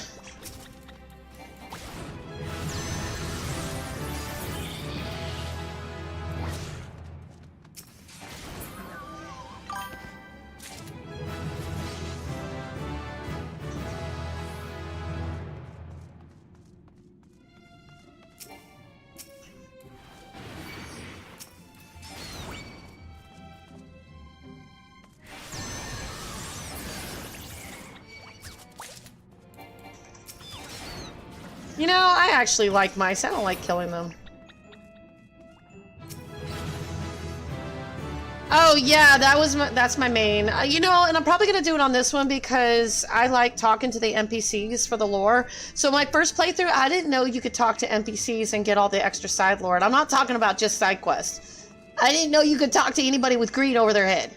You know, I actually like mice. I don't like killing them. Oh yeah, that's my main. You know, and I'm probably gonna do it on this one because I like talking to the NPCs for the lore. So my first playthrough, I didn't know you could talk to NPCs and get all the extra side lore. And I'm not talking about just side quests. I didn't know you could talk to anybody with greed over their head.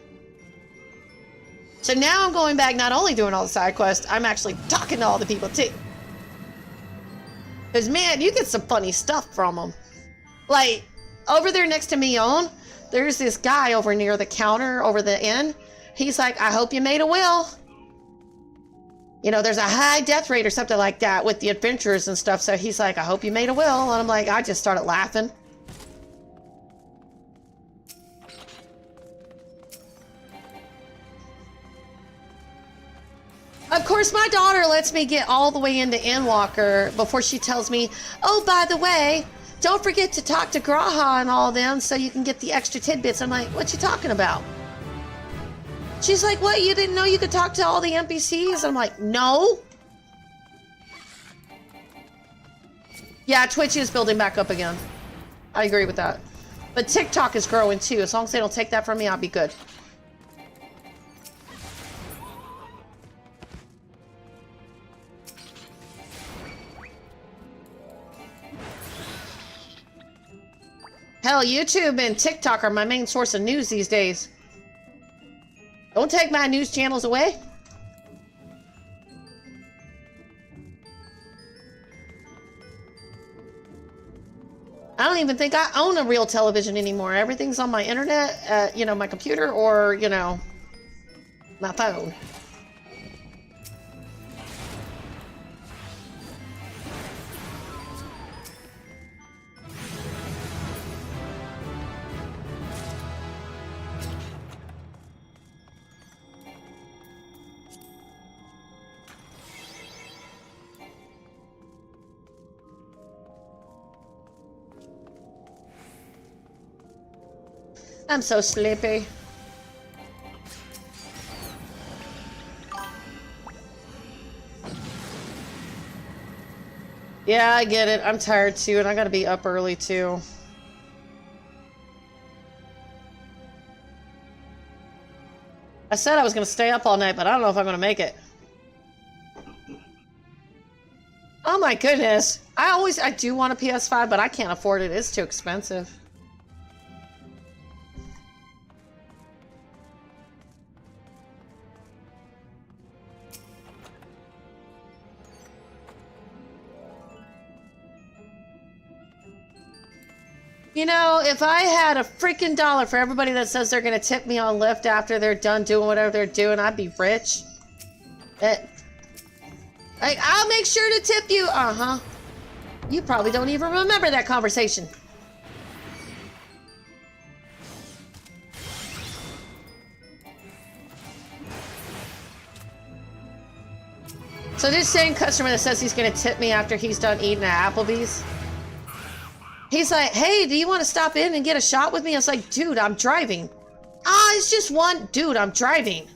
So now I'm going back, not only doing all the side quests, I'm actually talking to all the people too. Because, man, you get some funny stuff from them. Like, over there next to Mion, there's this guy over near the counter over the inn. He's like, I hope you made a will. You know, there's a high death rate or something like that with the adventurers and stuff. So he's like, I hope you made a will. And I'm like, I just started laughing. Of course, my daughter lets me get all the way into Endwalker before she tells me, oh, by the way, don't forget to talk to Graha and all them so you can get the extra tidbits. I'm like, what you talking about? She's like, what, you didn't know you could talk to all the NPCs? I'm like, no. Yeah, Twitch is building back up again. I agree with that. But TikTok is growing too. As long as they don't take that from me, I'll be good. Hell, YouTube and TikTok are my main source of news these days. Don't take my news channels away. I don't even think I own a real television anymore. Everything's on my internet, you know, my computer or, you know, my phone. I'm so sleepy. Yeah, I get it. I'm tired too, and I gotta be up early too. I said I was gonna stay up all night, but I don't know if I'm gonna make it. Oh my goodness. I do want a PS5, but I can't afford it. It's too expensive. You know, if I had a freaking dollar for everybody that says they're gonna tip me on Lyft after they're done doing whatever they're doing, I'd be rich. I'll make sure to tip you. Uh-huh. You probably don't even remember that conversation. So this same customer that says he's gonna tip me after he's done eating at Applebee's, he's like, hey, do you want to stop in and get a shot with me? I was like, dude, I'm driving. Ah, it's just one. Dude, I'm driving.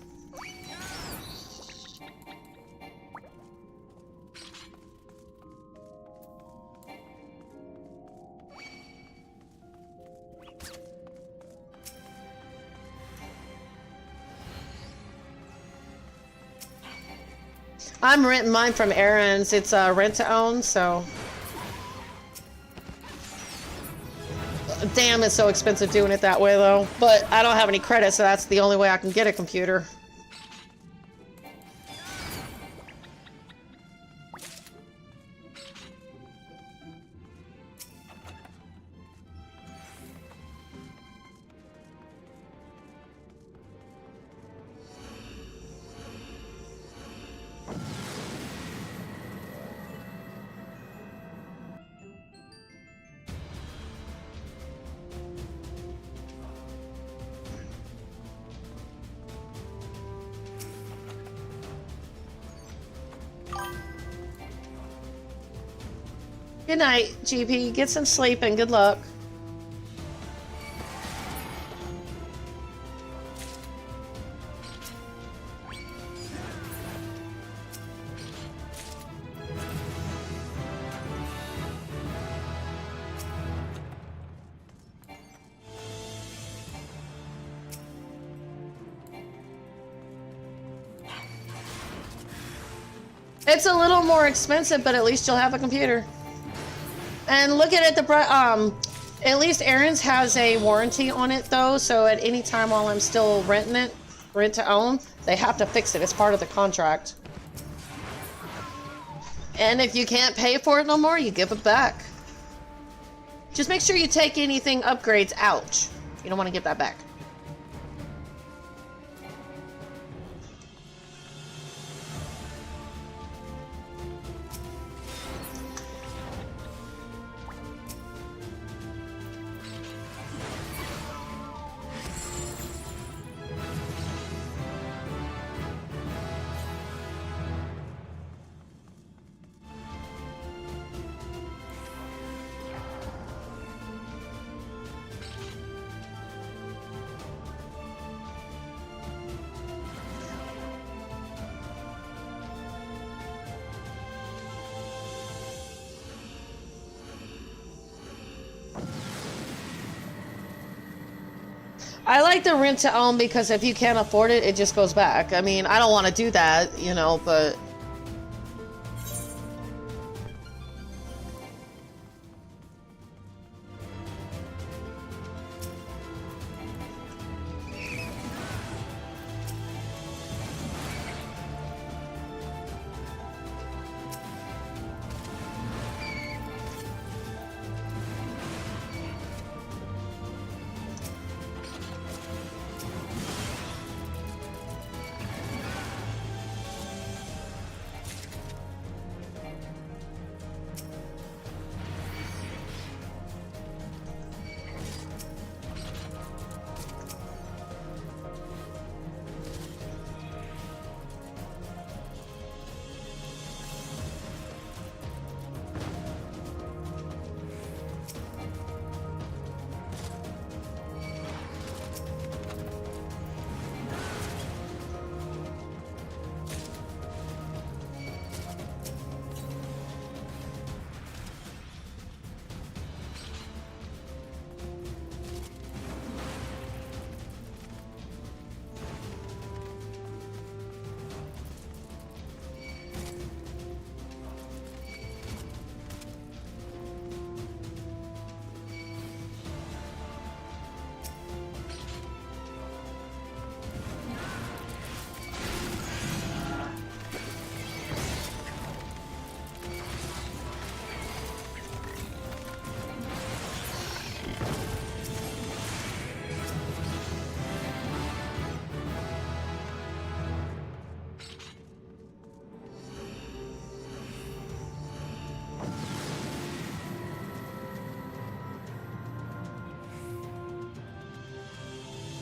I'm renting mine from Aaron's. It's rent to own, so... Damn, it's so expensive doing it that way, though. But I don't have any credit, so that's the only way I can get a computer. Good night, GP. Get some sleep and good luck. It's a little more expensive, but at least you'll have a computer. And look at it, at least Aaron's has a warranty on it though, so at any time while I'm still renting it, rent to own, they have to fix it. It's part of the contract. And if you can't pay for it no more, you give it back. Just make sure you take anything upgrades. Ouch. You don't want to get that back. I like the rent to own because if you can't afford it, it just goes back. I mean, I don't want to do that, you know, but...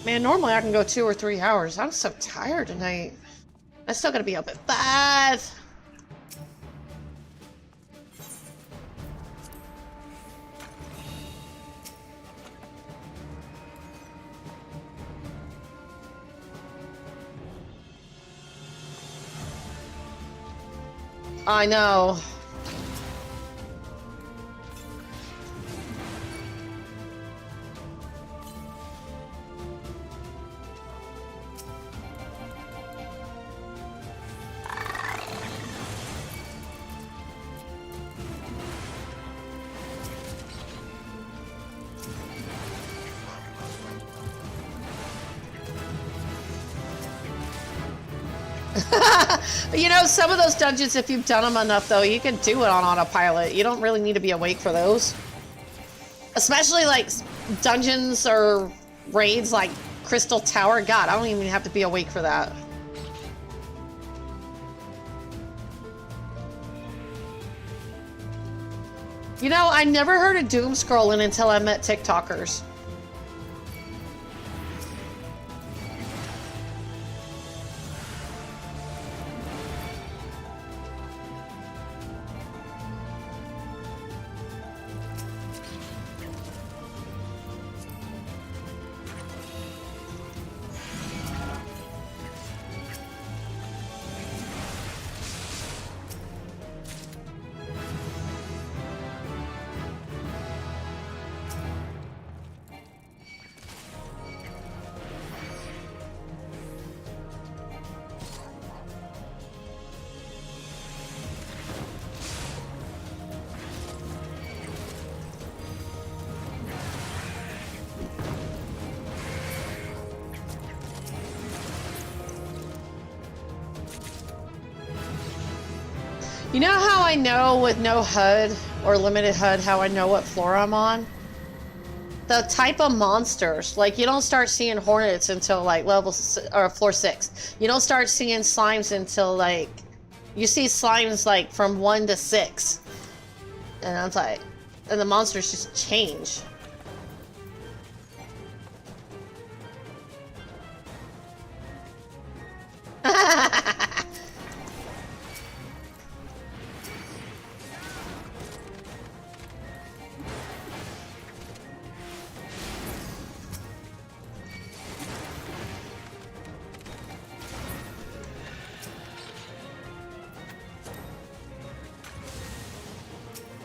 Man, normally I can go 2 or 3 hours. I'm so tired tonight. I still gotta be up at 5. I know. You know, some of those dungeons, if you've done them enough, though, you can do it on autopilot. You don't really need to be awake for those. Especially, like, dungeons or raids like Crystal Tower. God, I don't even have to be awake for that. You know, I never heard of doom scrolling until I met TikTokers. You know how I know with no HUD or limited HUD how I know what floor I'm on? the type of monsters. Like, you don't start seeing hornets until like or floor 6. You don't start seeing slimes until like you see slimes like from 1 to 6, and I was like, and the monsters just change.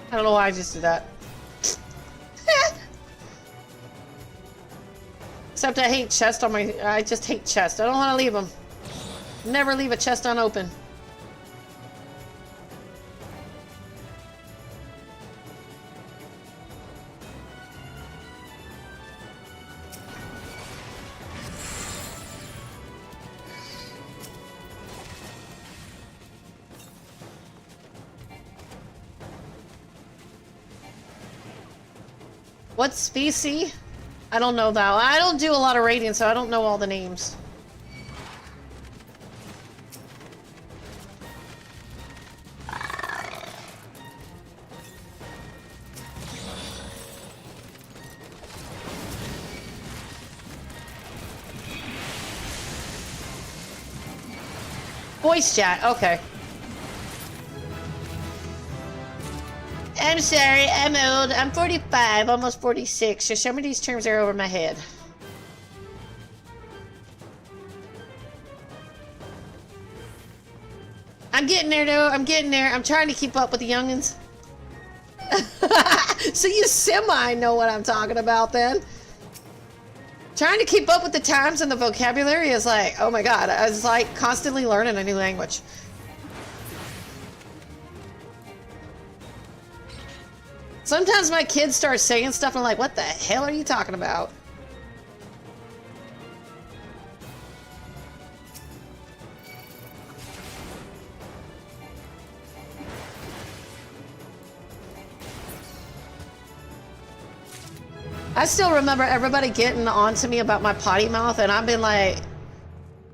I don't know why I just did that. Except I hate chest on my... I just hate chest. I don't want to leave them. Never leave a chest unopened. What species? I don't know that. I don't do a lot of raiding, so I don't know all the names. Voice chat, okay. I'm sorry, I'm old. I'm 45, almost 46. So some of these terms are over my head. I'm getting there, though. I'm getting there. I'm trying to keep up with the youngins. So you semi know what I'm talking about, then. Trying to keep up with the times and the vocabulary is like, oh my god. I was like constantly learning a new language. Sometimes my kids start saying stuff and I'm like, what the hell are you talking about? I still remember everybody getting on to me about my potty mouth, and I've been like,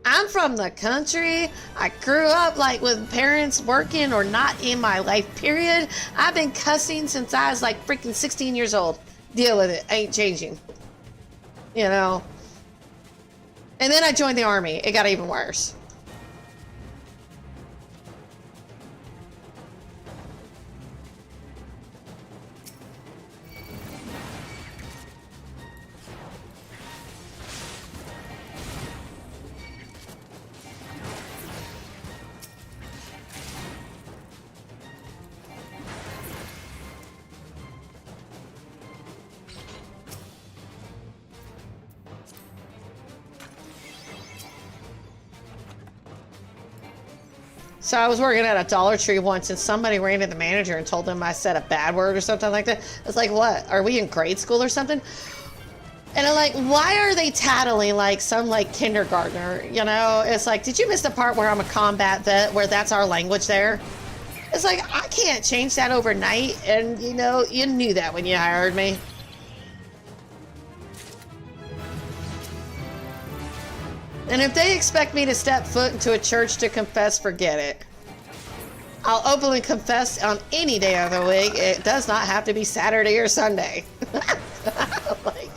I'm from the country. I grew up like with parents working or not in my life, period. I've been cussing since I was like freaking 16 years old. Deal with it. Ain't changing. You know? And then I joined the army. It got even worse. So I was working at a Dollar Tree once, and somebody ran into the manager and told them I said a bad word or something like that. I was like, what? Are we in grade school or something? And I'm like, why are they tattling like some like kindergartner? You know, it's like, did you miss the part where I'm a combat vet, where that's our language there? It's like, I can't change that overnight. And you know, you knew that when you hired me. And if they expect me to step foot into a church to confess, forget it. I'll openly confess on any day of the week. It does not have to be Saturday or Sunday. Like,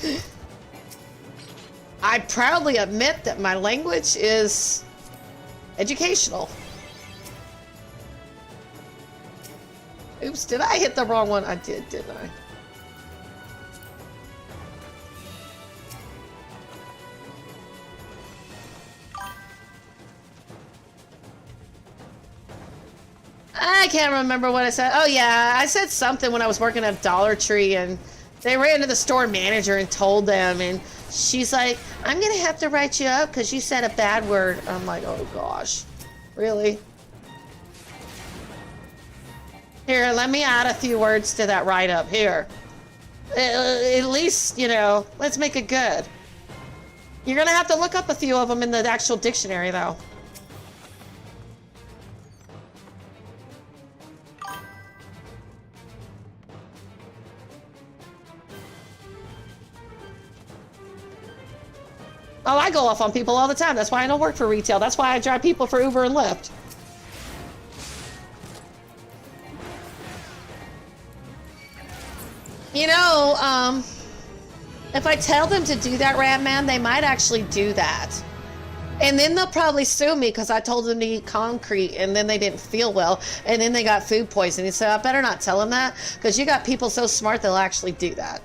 I proudly admit that my language is educational. Oops, did I hit the wrong one? I did, didn't I? I can't remember what I said. Oh yeah, I said something when I was working at Dollar Tree, and they ran to the store manager and told them, and she's like, I'm gonna have to write you up because you said a bad word. I'm like, oh gosh, really? Here, let me add a few words to that write-up. Here, at least, you know, let's make it good. You're gonna have to look up a few of them in the actual dictionary, though. Oh, I go off on people all the time. That's why I don't work for retail. That's why I drive people for Uber and Lyft. You know, if I tell them to do that, Ratman, they might actually do that. And then they'll probably sue me because I told them to eat concrete and then they didn't feel well and then they got food poisoning. So I better not tell them that because you got people so smart they'll actually do that.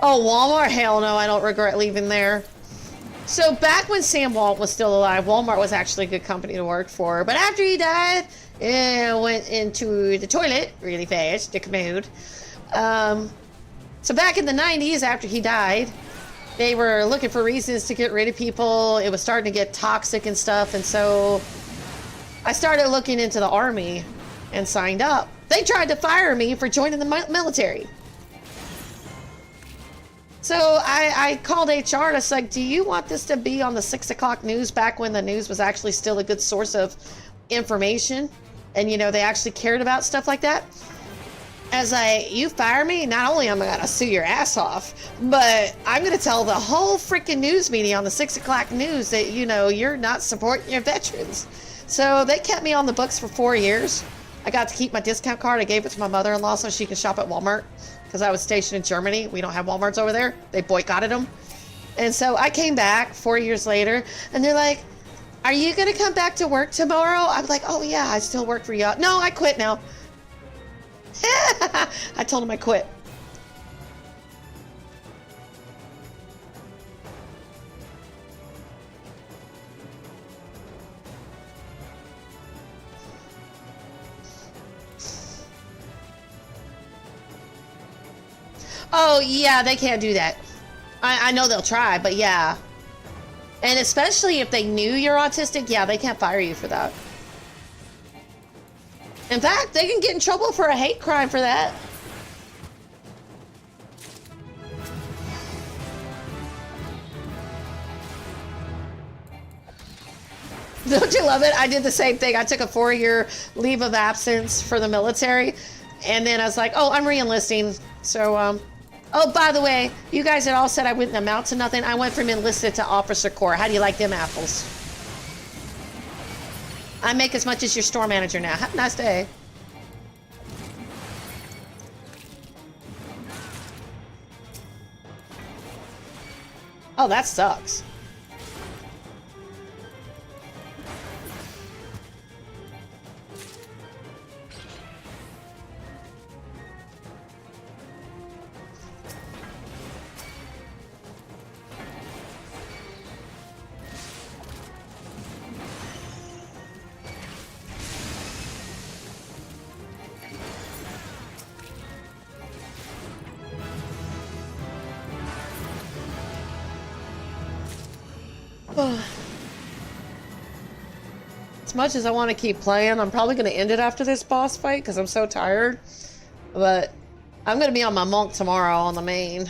Oh, Walmart? Hell no, I don't regret leaving there. So back when Sam Walt was still alive, Walmart was actually a good company to work for. But after he died, I went into the toilet really fast, dick mood. So back in the 90s, after he died, they were looking for reasons to get rid of people. It was starting to get toxic and stuff. And so I started looking into the army and signed up. They tried to fire me for joining the military. So I called HR and I was like, do you want this to be on the 6 o'clock news back when the news was actually still a good source of information? And, you know, they actually cared about stuff like that. As you fire me, not only am I going to sue your ass off, but I'm going to tell the whole freaking news media on the 6 o'clock news that, you know, you're not supporting your veterans. So they kept me on the books for 4 years. I got to keep my discount card. I gave it to my mother-in-law so she can shop at Walmart. Because I was stationed in Germany. We don't have Walmarts over there. They boycotted them. And so I came back 4 years later, and they're like, are you going to come back to work tomorrow? I'm like, oh, yeah, I still work for you. No, I quit now. I told them I quit. Oh, yeah, they can't do that. I know they'll try, but yeah. And especially if they knew you're autistic, yeah, they can't fire you for that. In fact, they can get in trouble for a hate crime for that. Don't you love it? I did the same thing. I took a 4-year leave of absence for the military. And then I was like, oh, I'm re-enlisting. So, oh, by the way, you guys had all said I wouldn't amount to nothing. I went from enlisted to officer corps. How do you like them apples? I make as much as your store manager now. Have a nice day. Oh, that sucks. As much as I want to keep playing, I'm probably going to end it after this boss fight because I'm so tired. But I'm going to be on my monk tomorrow on the main.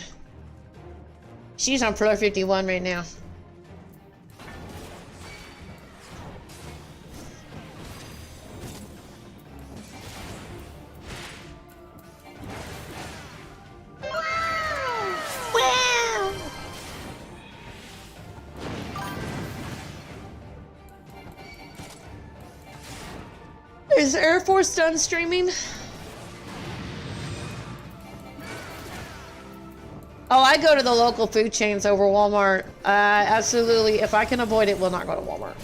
She's on floor 51 right now. Is Air Force done streaming? Oh, I go to the local food chains over Walmart. Absolutely, if I can avoid it, will not go to Walmart.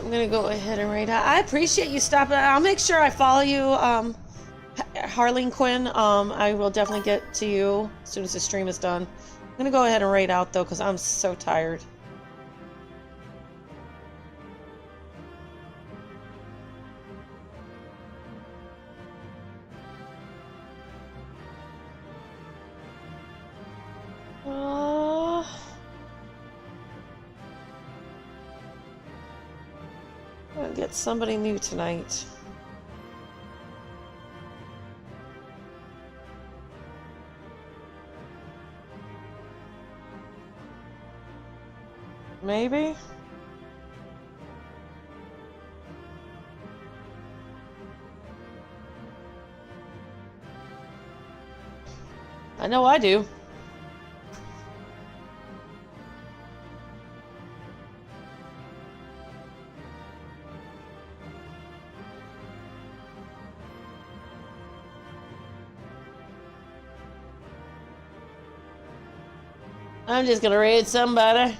I'm gonna go ahead and raid. I appreciate you stopping. I'll make sure I follow you, Harleen Quinn. I will definitely get to you as soon as the stream is done. I'm gonna go ahead and raid out though, because I'm so tired. I'll get somebody new tonight. Maybe? I know I do. I'm just gonna raid somebody.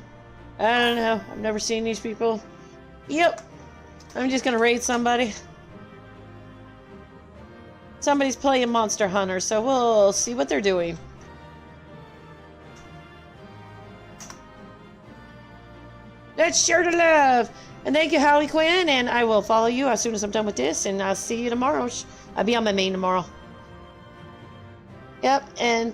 I don't know. I've never seen these people. Yep. I'm just gonna raid somebody. Somebody's playing Monster Hunter, so we'll see what they're doing. Let's share the love. And thank you, Harley Quinn, and I will follow you as soon as I'm done with this, and I'll see you tomorrow. I'll be on my main tomorrow. Yep, and